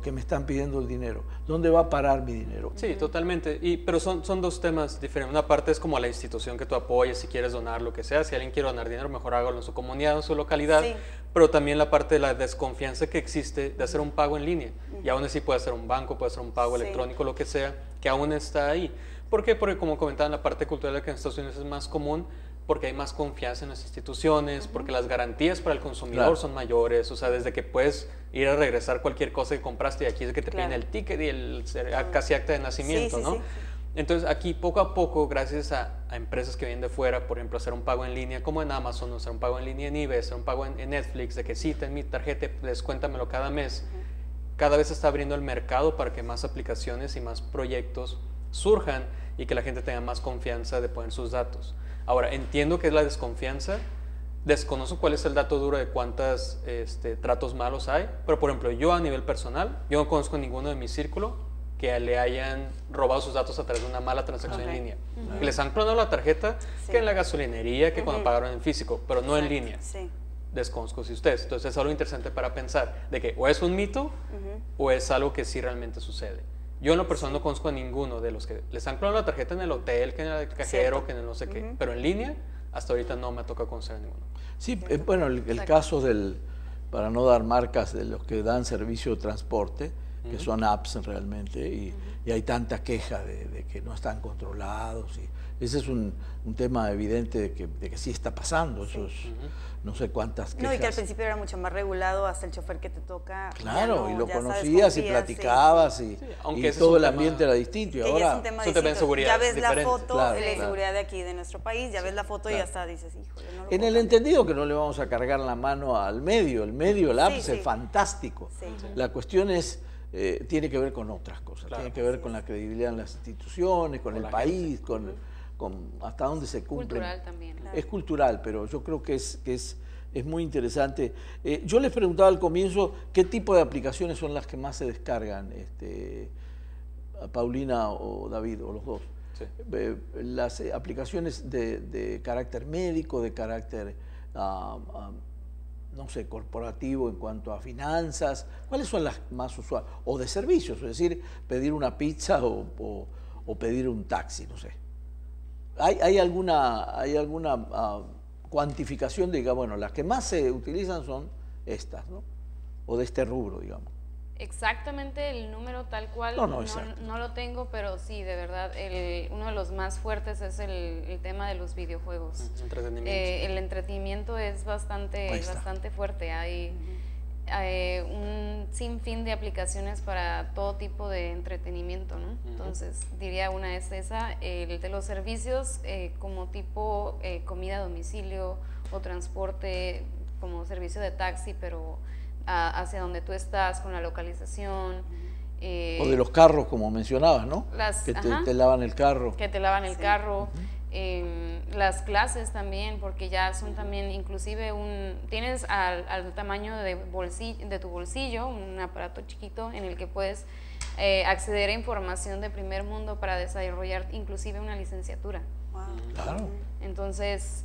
que me están pidiendo el dinero. ¿Dónde va a parar mi dinero? Sí, totalmente. Pero son dos temas diferentes. Una parte es como la institución que tú apoyes, si quieres donar lo que sea. Si alguien quiere donar dinero, mejor hágalo en su comunidad, en su localidad. Pero también la parte de la desconfianza que existe de hacer un pago en línea. Y aún así puede ser un banco, puede ser un pago electrónico, lo que sea, que aún está ahí. ¿Por qué? Porque como comentaba, en la parte cultural que en Estados Unidos es más común, porque hay más confianza en las instituciones, porque las garantías para el consumidor son mayores, o sea, desde que puedes ir a regresar cualquier cosa que compraste, y aquí es que te piden el ticket y el casi acta de nacimiento, ¿no? Entonces aquí poco a poco, gracias a empresas que vienen de fuera, por ejemplo, hacer un pago en línea, como en Amazon, hacer un pago en línea en eBay, hacer un pago en Netflix, de que sí, ten mi tarjeta, descuéntamelo cada mes, cada vez se está abriendo el mercado para que más aplicaciones y más proyectos surjan y que la gente tenga más confianza de poner sus datos. Ahora, entiendo que es la desconfianza, desconozco cuál es el dato duro de cuántos tratos malos hay, pero por ejemplo, yo a nivel personal, yo no conozco ninguno de mi círculo que le hayan robado sus datos a través de una mala transacción en línea. Que les han clonado la tarjeta, que en la gasolinería, que cuando pagaron en físico, pero no en línea. Desconozco si ustedes. Entonces es algo interesante para pensar, de que o es un mito o es algo que sí realmente sucede. Yo en lo personal no conozco a ninguno de los que les han clonado la tarjeta en el hotel, que en el cajero, que en el no sé qué, pero en línea, hasta ahorita no me toca conocer a ninguno. Sí, bueno, el caso para no dar marcas, de los que dan servicio de transporte, que son apps realmente, y hay tanta queja de que no están controlados. Y ese es un tema evidente de que sí está pasando. Eso es, no sé cuántas quejas. No, y que al principio era mucho más regulado, hasta el chofer que te toca. Claro, y lo conocías y platicabas, y todo el ambiente era distinto. Y ahora es un tema de seguridad, ya ves diferente. la foto, la seguridad de aquí, de nuestro país, ya ves la foto y hasta dices, híjole, no lo en el entendido que no le vamos a cargar la mano al medio. El app es fantástico. La cuestión es... tiene que ver con otras cosas, tiene que ver con la credibilidad en las instituciones, con el país, con hasta dónde se cumple. Cultural también. Es cultural, pero yo creo que es muy interesante. Yo les preguntaba al comienzo qué tipo de aplicaciones son las que más se descargan, Paulina o David, o los dos. Las aplicaciones de carácter médico, de carácter... no sé, corporativo en cuanto a finanzas, ¿cuáles son las más usuales? O de servicios, es decir, pedir una pizza o pedir un taxi, no sé. ¿Hay alguna cuantificación de, diga, bueno, las que más se utilizan son estas, ¿no? O de este rubro, digamos. Exactamente el número tal cual no lo tengo, pero sí, de verdad, uno de los más fuertes es el tema de los videojuegos. Entretenimiento. El entretenimiento es bastante fuerte. un sinfín de aplicaciones para todo tipo de entretenimiento, ¿no? Entonces, diría una es esa, el de los servicios como tipo comida a domicilio o transporte como servicio de taxi, pero hacia donde tú estás con la localización. O de los carros, como mencionabas, ¿no? Que te lavan el carro. Que te lavan el carro. Las clases también, porque ya son también, inclusive tienes al tamaño de tu bolsillo, un aparato chiquito en el que puedes acceder a información de primer mundo para desarrollar inclusive una licenciatura. Wow. Claro. Entonces,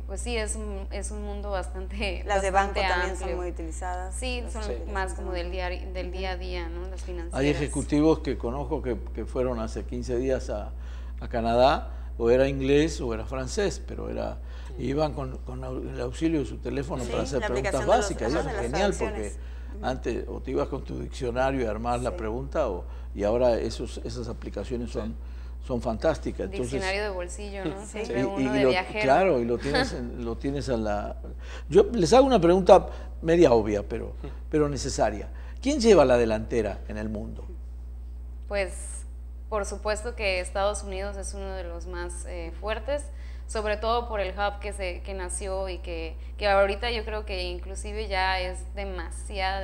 pues sí, es un mundo bastante Las de banco bastante también amplio. son muy utilizadas. Sí, son más como del día a día, ¿no? Las financieras. Hay ejecutivos que conozco que fueron hace 15 días a Canadá, o era inglés o era francés, pero iban con el auxilio de su teléfono para hacer preguntas básicas. Y eso es genial porque antes o te ibas con tu diccionario y armabas la pregunta, y ahora esas aplicaciones son fantásticas. Entonces, diccionario de bolsillo, ¿no? Siempre y uno de viajero. Claro, y lo tienes a la... Yo les hago una pregunta media obvia, pero necesaria. ¿Quién lleva la delantera en el mundo? Pues, por supuesto que Estados Unidos es uno de los más fuertes, sobre todo por el hub que nació y que ahorita yo creo que inclusive ya es demasiada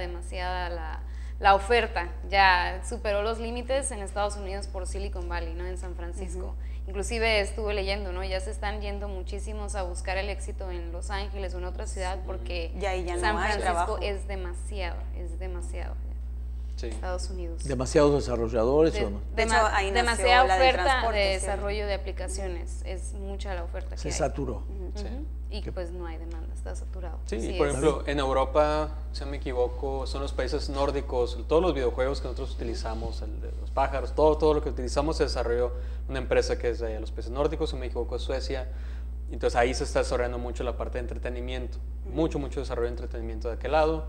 la oferta, ya superó los límites en Estados Unidos por Silicon Valley, ¿no? En San Francisco. Inclusive estuve leyendo, ¿no? Ya se están yendo muchísimos a buscar el éxito en Los Ángeles o en otra ciudad porque ya San no hay Francisco trabajo. es demasiado. Sí. Estados Unidos. ¿Demasiados desarrolladores o no? De hecho, ahí nació demasiada la del oferta transporte, de sí. desarrollo de aplicaciones, es mucha la oferta que Se hay. saturó. Sí. Y pues no hay demanda, está saturado. Sí, Así por es. ejemplo, en Europa, si no me equivoco, son los países nórdicos, todos los videojuegos que nosotros utilizamos, el de los pájaros, todo lo que utilizamos se desarrolló una empresa que es de los países nórdicos, si no me equivoco, es Suecia. Entonces ahí se está desarrollando mucho la parte de entretenimiento, mucho desarrollo de entretenimiento de aquel lado.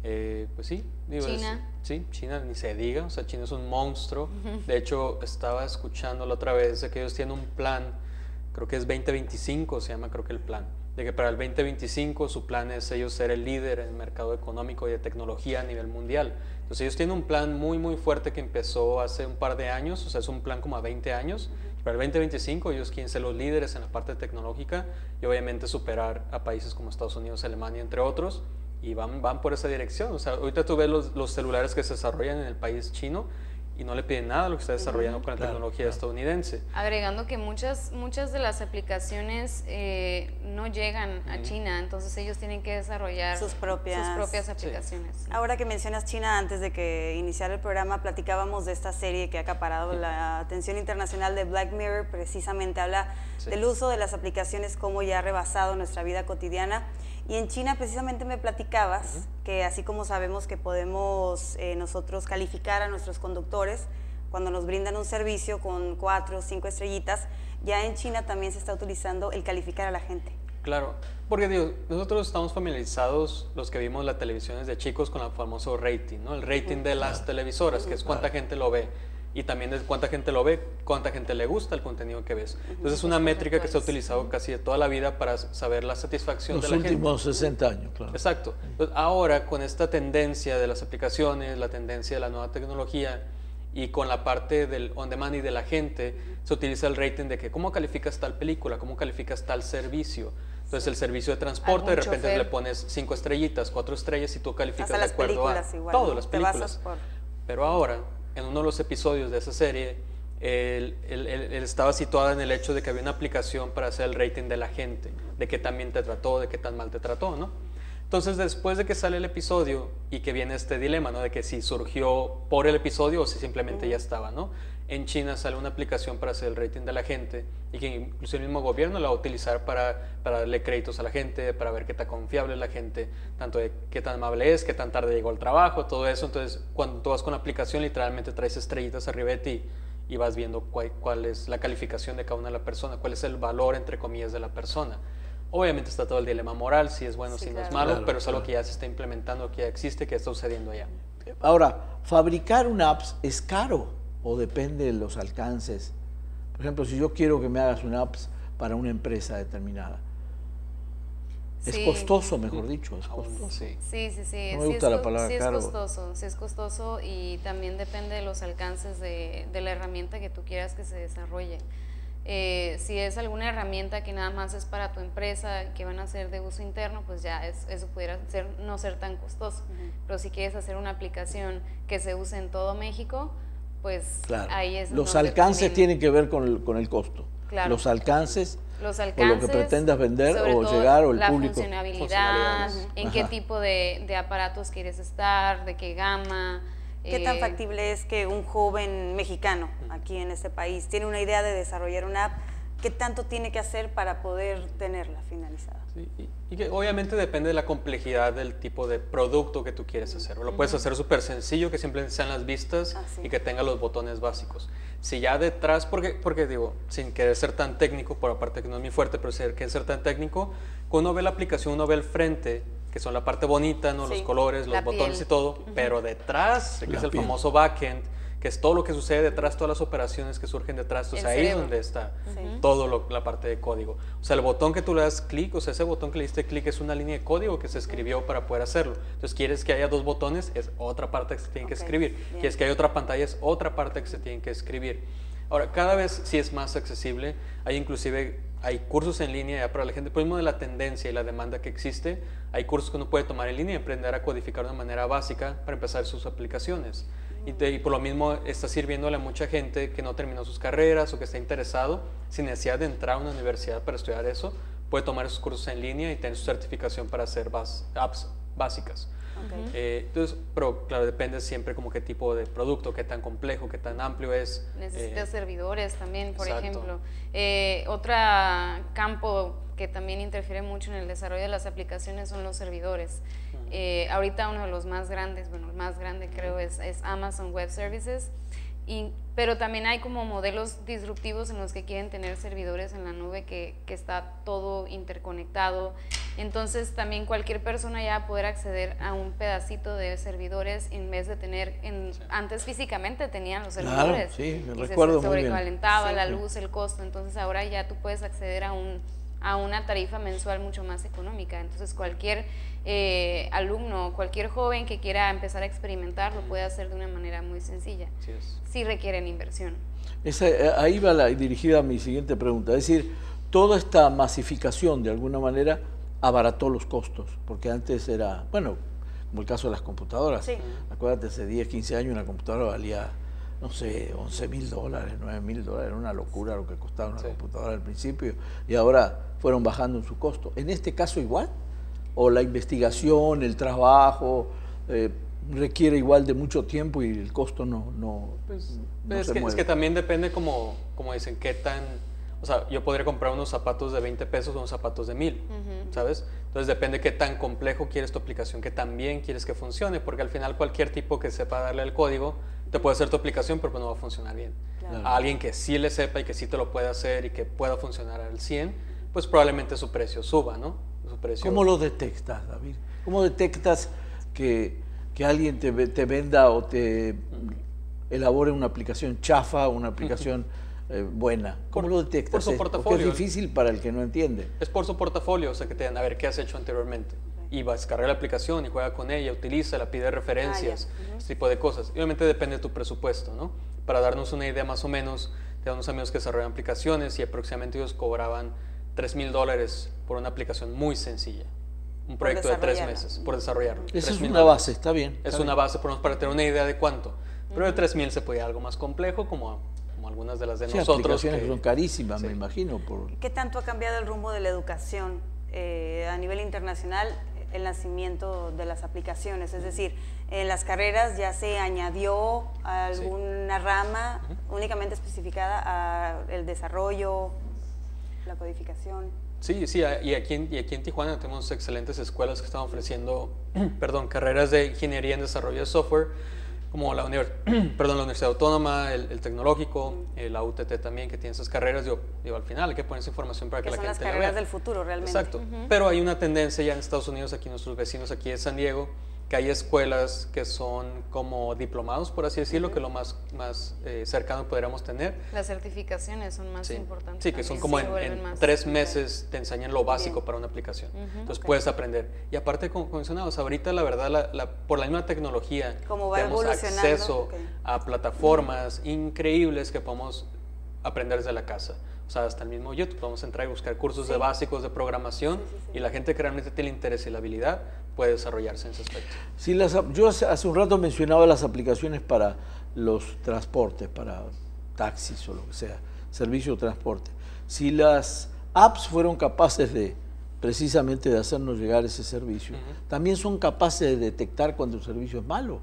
Pues sí, digo, China. Sí, China ni se diga, o sea, China es un monstruo. De hecho, estaba escuchando la otra vez de que ellos tienen un plan, creo que es 2025, se llama creo que el plan, de que para el 2025 su plan es ellos ser el líder en el mercado económico y de tecnología a nivel mundial. Entonces ellos tienen un plan muy fuerte que empezó hace un par de años, o sea, es un plan como a 20 años. Para el 2025 ellos quieren ser los líderes en la parte tecnológica y obviamente superar a países como Estados Unidos, Alemania, entre otros. Y van por esa dirección. O sea, ahorita tú ves los celulares que se desarrollan en el país chino y no le piden nada a lo que está desarrollando con la tecnología estadounidense. Agregando que muchas de las aplicaciones no llegan a China, entonces ellos tienen que desarrollar sus propias aplicaciones. Sí. Ahora que mencionas China, antes de que iniciara el programa, platicábamos de esta serie que ha acaparado la atención internacional de Black Mirror, precisamente habla del uso de las aplicaciones, cómo ya ha rebasado nuestra vida cotidiana. Y en China precisamente me platicabas que así como sabemos que podemos nosotros calificar a nuestros conductores cuando nos brindan un servicio con 4 o 5 estrellitas, ya en China también se está utilizando el calificar a la gente. Claro, porque digo, nosotros estamos familiarizados, los que vimos la televisión desde chicos, con el famoso rating, ¿no? El rating de las televisoras, que es cuánta gente lo ve. Y también de cuánta gente lo ve, cuánta gente le gusta el contenido que ves. Entonces es una métrica que se ha utilizado casi de toda la vida para saber la satisfacción de la gente. Los últimos 60 años, claro. Exacto. Entonces, ahora con esta tendencia de las aplicaciones, la tendencia de la nueva tecnología y con la parte del on demand y de la gente, se utiliza el rating de que cómo calificas tal película, cómo calificas tal servicio. Entonces el servicio de transporte, de repente chofer. le pones 5 estrellitas, 4 estrellas y tú calificas Hasta de las acuerdo a películas igual, todas ¿no? las Te películas. basas por... Pero ahora, en uno de los episodios de esa serie, él estaba situado en el hecho de que había una aplicación para hacer el rating de la gente, de qué tan bien te trató, de qué tan mal te trató, ¿no? Entonces, después de que sale el episodio y que viene este dilema, ¿no? De que si surgió por el episodio o si simplemente ya estaba, ¿no? En China sale una aplicación para hacer el rating de la gente y que incluso el mismo gobierno la va a utilizar para darle créditos a la gente, para ver qué tan confiable es la gente, tanto de qué tan amable es, qué tan tarde llegó al trabajo, todo eso. Entonces, cuando tú vas con la aplicación, literalmente traes estrellitas arriba de ti y vas viendo cuál es la calificación de cada una de la persona, cuál es el valor, entre comillas, de la persona. Obviamente está todo el dilema moral, si es bueno, si no es malo, pero es algo que ya se está implementando, que ya existe, que está sucediendo allá. Ahora, fabricar una app es caro o depende de los alcances. Por ejemplo, si yo quiero que me hagas una app para una empresa determinada. Es Sí. costoso, mejor dicho, es costoso. Sí. Sí. No me gusta la palabra sí caro. es costoso y también depende de los alcances de la herramienta que tú quieras que se desarrolle. Si es alguna herramienta que nada más es para tu empresa, que van a ser de uso interno, pues ya eso pudiera no ser tan costoso. Pero si quieres hacer una aplicación que se use en todo México, pues Claro. ahí es Los donde alcances también- tienen que ver con el costo. Claro. Los alcances, los o alcances, lo que pretendas vender sobre o todo llegar o el la público. funcionalidad, Funcionalidades. en qué Ajá. tipo de aparatos quieres estar, de qué gama. ¿Qué tan factible es que un joven mexicano aquí en este país tiene una idea de desarrollar una app? ¿Qué tanto tiene que hacer para poder tenerla finalizada? Sí, y que obviamente depende de la complejidad del tipo de producto que tú quieres hacer. Lo puedes hacer súper sencillo, que simplemente sean las vistas Sí. y que tenga los botones básicos. Si ya detrás, porque digo, sin querer ser tan técnico, por aparte que no es mi fuerte, pero sin querer ser tan técnico, cuando uno ve la aplicación, uno ve el frente, que son la parte bonita, ¿no? Sí. Los colores, los La botones piel. y todo, pero detrás, que La es el piel. famoso backend, que es todo lo que sucede detrás, todas las operaciones que surgen detrás, entonces El ahí es cerebro. donde está Sí. todo la parte de código. O sea, el botón que tú le das clic, o sea, ese botón que le diste clic es una línea de código que se escribió para poder hacerlo. Entonces, quieres que haya dos botones, es otra parte que se tiene que Ok, escribir. bien. Quieres que haya otra pantalla, es otra parte que se tiene que escribir. Ahora, cada vez sí es más accesible, hay cursos en línea ya para la gente, por el mismo de la tendencia y la demanda que existe, hay cursos que uno puede tomar en línea y aprender a codificar de una manera básica para empezar sus aplicaciones. Y por lo mismo está sirviéndole a mucha gente que no terminó sus carreras o que está interesado, sin necesidad de entrar a una universidad para estudiar eso, puede tomar esos cursos en línea y tener su certificación para hacer apps básicas. Ok. Entonces, pero claro, depende siempre como qué tipo de producto, qué tan complejo, qué tan amplio es. Necesitas servidores también, por exacto. ejemplo. Otro campo que también interfiere mucho en el desarrollo de las aplicaciones son los servidores. Ahorita uno de los más grandes, bueno, el más grande creo es Amazon Web Services, pero también hay como modelos disruptivos en los que quieren tener servidores en la nube que está todo interconectado. Entonces también cualquier persona ya va a poder acceder a un pedacito de servidores en vez de tener, antes físicamente tenían los Claro, servidores. sí, me y recuerdo se muy bien. sobrecalentaba Sí. la luz, el costo, entonces ahora ya tú puedes acceder a una tarifa mensual mucho más económica. Entonces cualquier alumno, cualquier joven que quiera empezar a experimentar lo puede hacer de una manera muy sencilla. Así es. Sí requieren inversión. Ahí va dirigida a mi siguiente pregunta. Es decir, toda esta masificación de alguna manera abarató los costos, porque antes era, bueno, como el caso de las computadoras. Sí. Acuérdate, hace 10, 15 años una computadora valía, no sé, $11,000, $9,000, era una locura lo que costaba una Sí. computadora al principio, y ahora fueron bajando en su costo. ¿En este caso igual? ¿O la investigación, el trabajo, requiere igual de mucho tiempo y el costo no Es se que mueve? también depende como dicen, qué tan... O sea, yo podría comprar unos zapatos de 20 pesos o unos zapatos de 1,000, ¿sabes? Entonces depende qué tan complejo quieres tu aplicación, qué tan bien quieres que funcione, porque al final cualquier tipo que sepa darle el código te puede hacer tu aplicación, pero pues no va a funcionar bien. Claro. A alguien que sí le sepa y que sí te lo pueda hacer y que pueda funcionar al 100, pues probablemente su precio suba, ¿no? Su precio... ¿Cómo lo detectas, David? ¿Cómo detectas que alguien te venda o te elabore una aplicación chafa o una aplicación buena? ¿Cómo lo detectas? por su Porque portafolio. es difícil para el que no entiende. Es por su portafolio, o sea, que te dan a ver qué has hecho anteriormente. Y vas a descargar la aplicación y juega con ella, utilízala, pide referencias, ese tipo de cosas. Y obviamente depende de tu presupuesto, ¿no? Para darnos una idea más o menos, tengo unos amigos que desarrollan aplicaciones y aproximadamente ellos cobraban $3,000 por una aplicación muy sencilla. Un proyecto de 3 desarrollarla. meses, por desarrollarlo. Esa es $3,000. una base, está bien. Es está una bien. base por lo menos para tener una idea de cuánto. Pero de 3,000 se puede ir a algo más complejo, como algunas de las de Sí, nosotros. aplicaciones que son carísimas, Sí. me imagino. ¿Qué tanto ha cambiado el rumbo de la educación a nivel internacional, el nacimiento de las aplicaciones? Es decir, en las carreras ya se añadió alguna rama únicamente especificada al desarrollo, la codificación. Sí, y aquí en Tijuana tenemos excelentes escuelas que están ofreciendo carreras de ingeniería en desarrollo de software, como la Universidad Autónoma, el Tecnológico, la UTT también, que tiene esas carreras. Digo, al final hay que poner esa información para que la son gente las la vea. carreras del futuro realmente. Exacto, pero hay una tendencia ya en Estados Unidos, aquí nuestros vecinos aquí de San Diego, que hay escuelas que son como diplomados, por así decirlo, que es lo más cercano que podríamos tener. Las certificaciones son más importantes. Sí, que son como en 3 meses te enseñan lo básico para una aplicación. Entonces puedes aprender. Y aparte, como mencionabas, ahorita la verdad, por la misma tecnología, tenemos acceso a plataformas increíbles que podemos aprender desde la casa. O sea, hasta el mismo YouTube podemos entrar y buscar cursos de básicos de programación y la gente que realmente tiene el interés y la habilidad puede desarrollarse en ese aspecto. Sí, yo hace un rato mencionaba las aplicaciones para los transportes, para taxis o lo que sea, servicio de transporte. Si las apps fueron capaces precisamente de hacernos llegar ese servicio, también son capaces de detectar cuando el servicio es malo.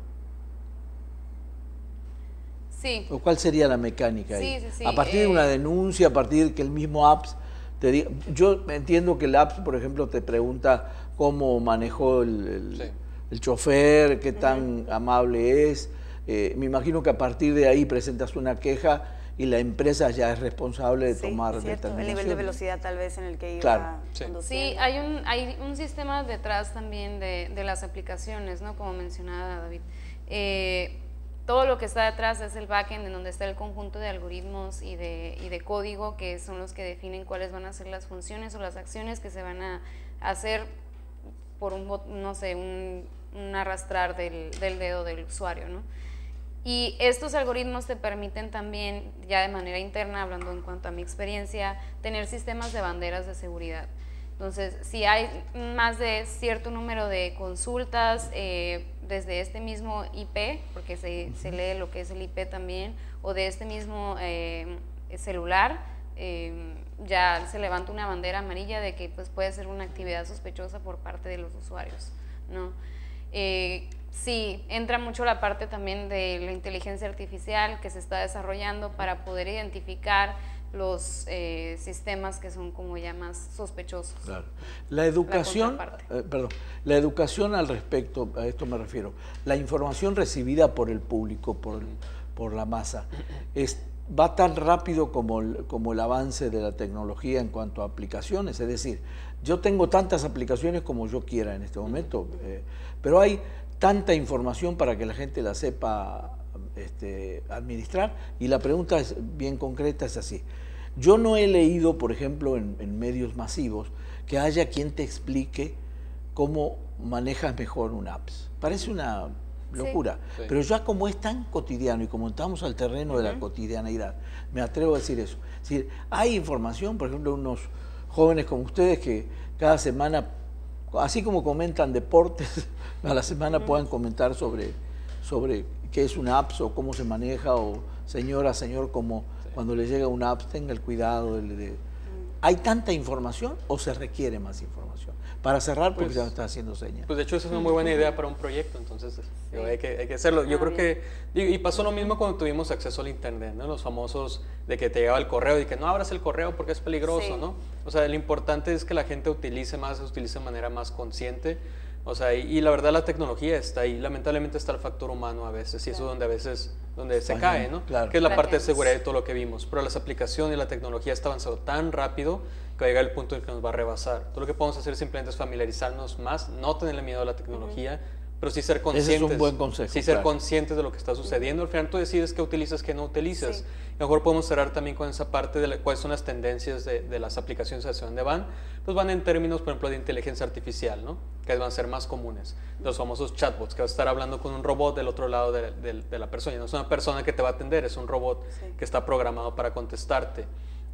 Sí. ¿O cuál sería la mecánica ahí? Sí. A partir de una denuncia, a partir de que el mismo apps te diga. Yo entiendo que el apps, por ejemplo, te pregunta cómo manejó el chofer, qué tan amable es. Me imagino que a partir de ahí presentas una queja y la empresa ya es responsable de tomar determinaciones. El nivel de velocidad tal vez en el que iba conduciendo. Sí, hay un sistema detrás también de las aplicaciones, ¿no? Como mencionaba David. Todo lo que está detrás es el backend, en donde está el conjunto de algoritmos y de código, que son los que definen cuáles van a ser las funciones o las acciones que se van a hacer por un arrastrar del dedo del usuario, ¿no? Y estos algoritmos te permiten también, ya de manera interna, hablando en cuanto a mi experiencia, tener sistemas de banderas de seguridad. Entonces, si hay más de cierto número de consultas desde este mismo IP, porque se lee lo que es el IP también, o de este mismo celular, ya se levanta una bandera amarilla de que pues, puede ser una actividad sospechosa por parte de los usuarios, ¿no? Sí, entra mucho la parte también de la inteligencia artificial que se está desarrollando para poder identificar los sistemas que son como ya más sospechosos. Claro. La educación, la educación al respecto, a esto me refiero, la información recibida por el público, por la masa, va tan rápido como el avance de la tecnología en cuanto a aplicaciones. Es decir, yo tengo tantas aplicaciones como yo quiera en este momento, pero hay tanta información para que la gente la sepa administrar, y la pregunta es bien concreta, es así. Yo no he leído, por ejemplo, en medios masivos, que haya quien te explique cómo manejas mejor un apps. Parece una locura, pero ya como es tan cotidiano y como estamos al terreno de la cotidianeidad, me atrevo a decir eso. Es decir, hay información, por ejemplo, unos jóvenes como ustedes que cada semana, así como comentan deportes, a la semana puedan comentar sobre qué es una apps o cómo se maneja, o señor, como cuando le llega una app, tenga el cuidado ¿Hay tanta información o se requiere más información? Para cerrar, porque ya me está haciendo señas. Pues de hecho esa es una muy buena idea para un proyecto, entonces hay que hacerlo. Yo creo que, y pasó lo mismo cuando tuvimos acceso al internet, ¿no? Los famosos de que te llegaba el correo y que no abras el correo porque es peligroso, ¿no? O sea, lo importante es que la gente utilice de manera más consciente. O sea, y la verdad la tecnología está ahí, lamentablemente está el factor humano a veces, y eso es donde a veces se cae, ¿no? Claro. Que es la parte de seguridad y todo lo que vimos, pero las aplicaciones y la tecnología está avanzando tan rápido que va a llegar el punto en que nos va a rebasar. Todo lo que podemos hacer simplemente es familiarizarnos más, no tenerle miedo a la tecnología, pero sí ser conscientes. Ese es un buen consejo. Sí, ser conscientes de lo que está sucediendo. Al final tú decides qué utilizas, qué no utilizas. Y mejor podemos cerrar también con esa parte de cuáles son las tendencias de las aplicaciones hacia dónde van. Pues van en términos, por ejemplo, de inteligencia artificial, ¿no? Que van a ser más comunes. Los famosos chatbots, que vas a estar hablando con un robot del otro lado de la persona. Y no es una persona que te va a atender, es un robot que está programado para contestarte.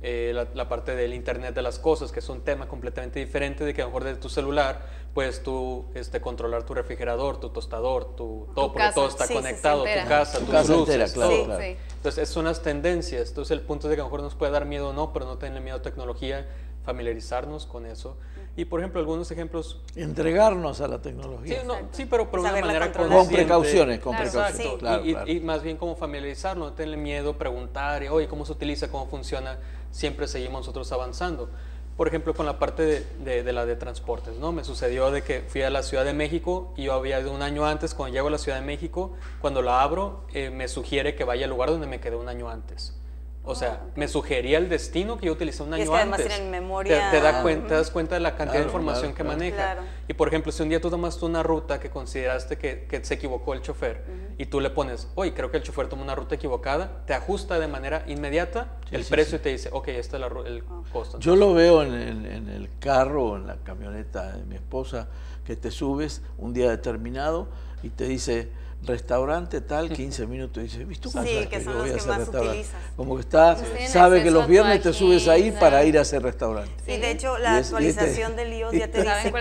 La parte del internet de las cosas, que es un tema completamente diferente, de que a lo mejor desde tu celular puedes tú controlar tu refrigerador, tu tostador, todo, porque todo está conectado, tu casa, tus luces, todo. Claro. Entonces, son las tendencias. Entonces, el punto es de que a lo mejor nos puede dar miedo o no, pero no tener miedo a tecnología, familiarizarnos con eso. Y, por ejemplo, algunos ejemplos... Entregarnos a la tecnología. Sí, pero por una manera consciente. Con precauciones, Exacto. Claro, y más bien como familiarizarnos, no tenerle miedo, preguntar, oye, ¿cómo se utiliza? ¿Cómo funciona? Siempre seguimos nosotros avanzando. Por ejemplo, con la parte de transportes, ¿no? Me sucedió de que fui a la Ciudad de México y yo había ido un año antes. Cuando llego a la Ciudad de México, cuando la abro, me sugiere que vaya al lugar donde me quedé un año antes. O sea, me sugería el destino que yo utilicé un año es que además antes. tienen memoria. Te das cuenta de la cantidad de información que maneja. Claro. Y por ejemplo, si un día tú tomaste una ruta que consideraste que se equivocó el chofer y tú le pones, oye, creo que el chofer tomó una ruta equivocada, te ajusta de manera inmediata el precio y te dice, ok, este es el costo. Yo lo veo en el carro o en la camioneta de mi esposa, que te subes un día determinado y te dice restaurante tal, 15 minutos, y dices, ¿viste cómo Sí, que son los que más utilizas. Como que está, sabe que los viernes te subes ahí para ir a ese restaurante. Sí, de hecho, la actualización del iOS ya te dice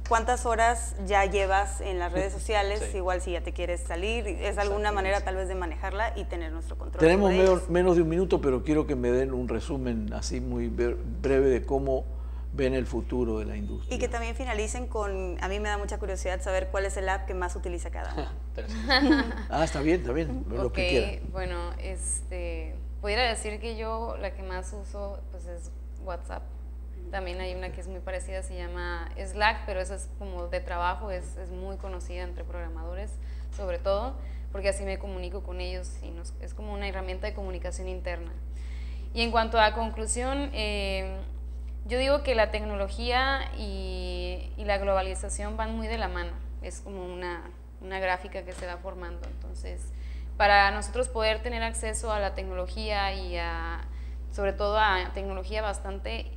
cuántas horas ya llevas en las redes sociales, igual si ya te quieres salir, es alguna manera tal vez de manejarla y tener nuestro control. Tenemos menos de un minuto, pero quiero que me den un resumen así muy breve de cómo ven el futuro de la industria. Y que también finalicen con, a mí me da mucha curiosidad saber cuál es el app que más utiliza cada uno. Está bien, lo que quieran. Bueno, pudiera decir que yo la que más uso pues es WhatsApp. También hay una que es muy parecida, se llama Slack, pero esa es como de trabajo, es muy conocida entre programadores, sobre todo, porque así me comunico con ellos y es como una herramienta de comunicación interna. Y en cuanto a conclusión, yo digo que la tecnología y la globalización van muy de la mano, es como una gráfica que se va formando. Entonces, para nosotros poder tener acceso a la tecnología y sobre todo a tecnología bastante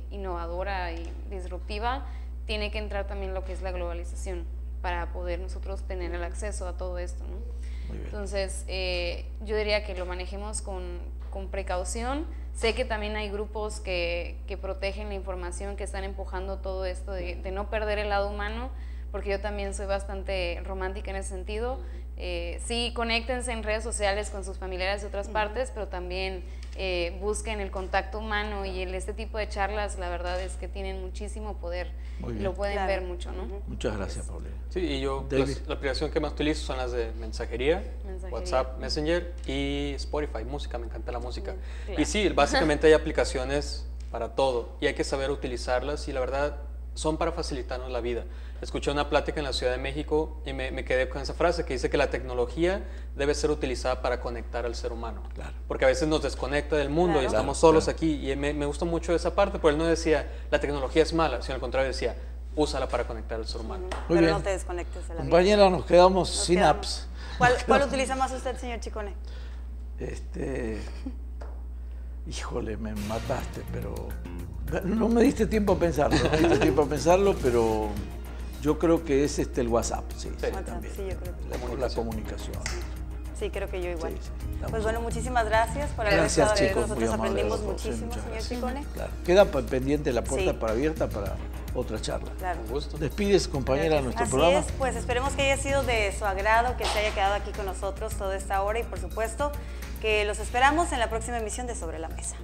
innovadora y disruptiva, tiene que entrar también lo que es la globalización para poder nosotros tener el acceso a todo esto, ¿no? Muy bien. Entonces, yo diría que lo manejemos con precaución. Sé que también hay grupos que protegen la información, que están empujando todo esto de no perder el lado humano, porque yo también soy bastante romántica en ese sentido. Sí, conéctense en redes sociales con sus familiares de otras partes, pero también busquen el contacto humano y este tipo de charlas, la verdad es que tienen muchísimo poder. Lo pueden ver mucho, ¿no? Muchas gracias, Paulina. Sí, y yo la aplicación que más utilizo son las de mensajería, WhatsApp, Messenger y Spotify, música, me encanta la música. Claro. Y sí, básicamente hay aplicaciones para todo y hay que saber utilizarlas y la verdad son para facilitarnos la vida. Escuché una plática en la Ciudad de México y me quedé con esa frase que dice que la tecnología debe ser utilizada para conectar al ser humano. Claro. Porque a veces nos desconecta del mundo y estamos solos aquí. Y me gustó mucho esa parte, porque él no decía la tecnología es mala, sino al contrario decía úsala para conectar al ser humano. Pero no te desconectes de la vida. Compañera, nos quedamos sin apps. ¿Cuál utiliza más usted, señor Ciccone? Híjole, me mataste, pero no me diste tiempo a pensarlo, pero yo creo que es el WhatsApp, sí, también. Sí, yo creo que la comunicación. Sí, creo que yo igual. Pues bueno, muchísimas gracias por haber estado. Nosotros aprendimos muchísimo, señor Ciccone. Claro. Queda pendiente la puerta para abierta para otra charla. Claro. Un gusto. Despides, compañera, nuestro programa. Así es, pues esperemos que haya sido de su agrado, que se haya quedado aquí con nosotros toda esta hora y por supuesto que los esperamos en la próxima emisión de Sobre la Mesa.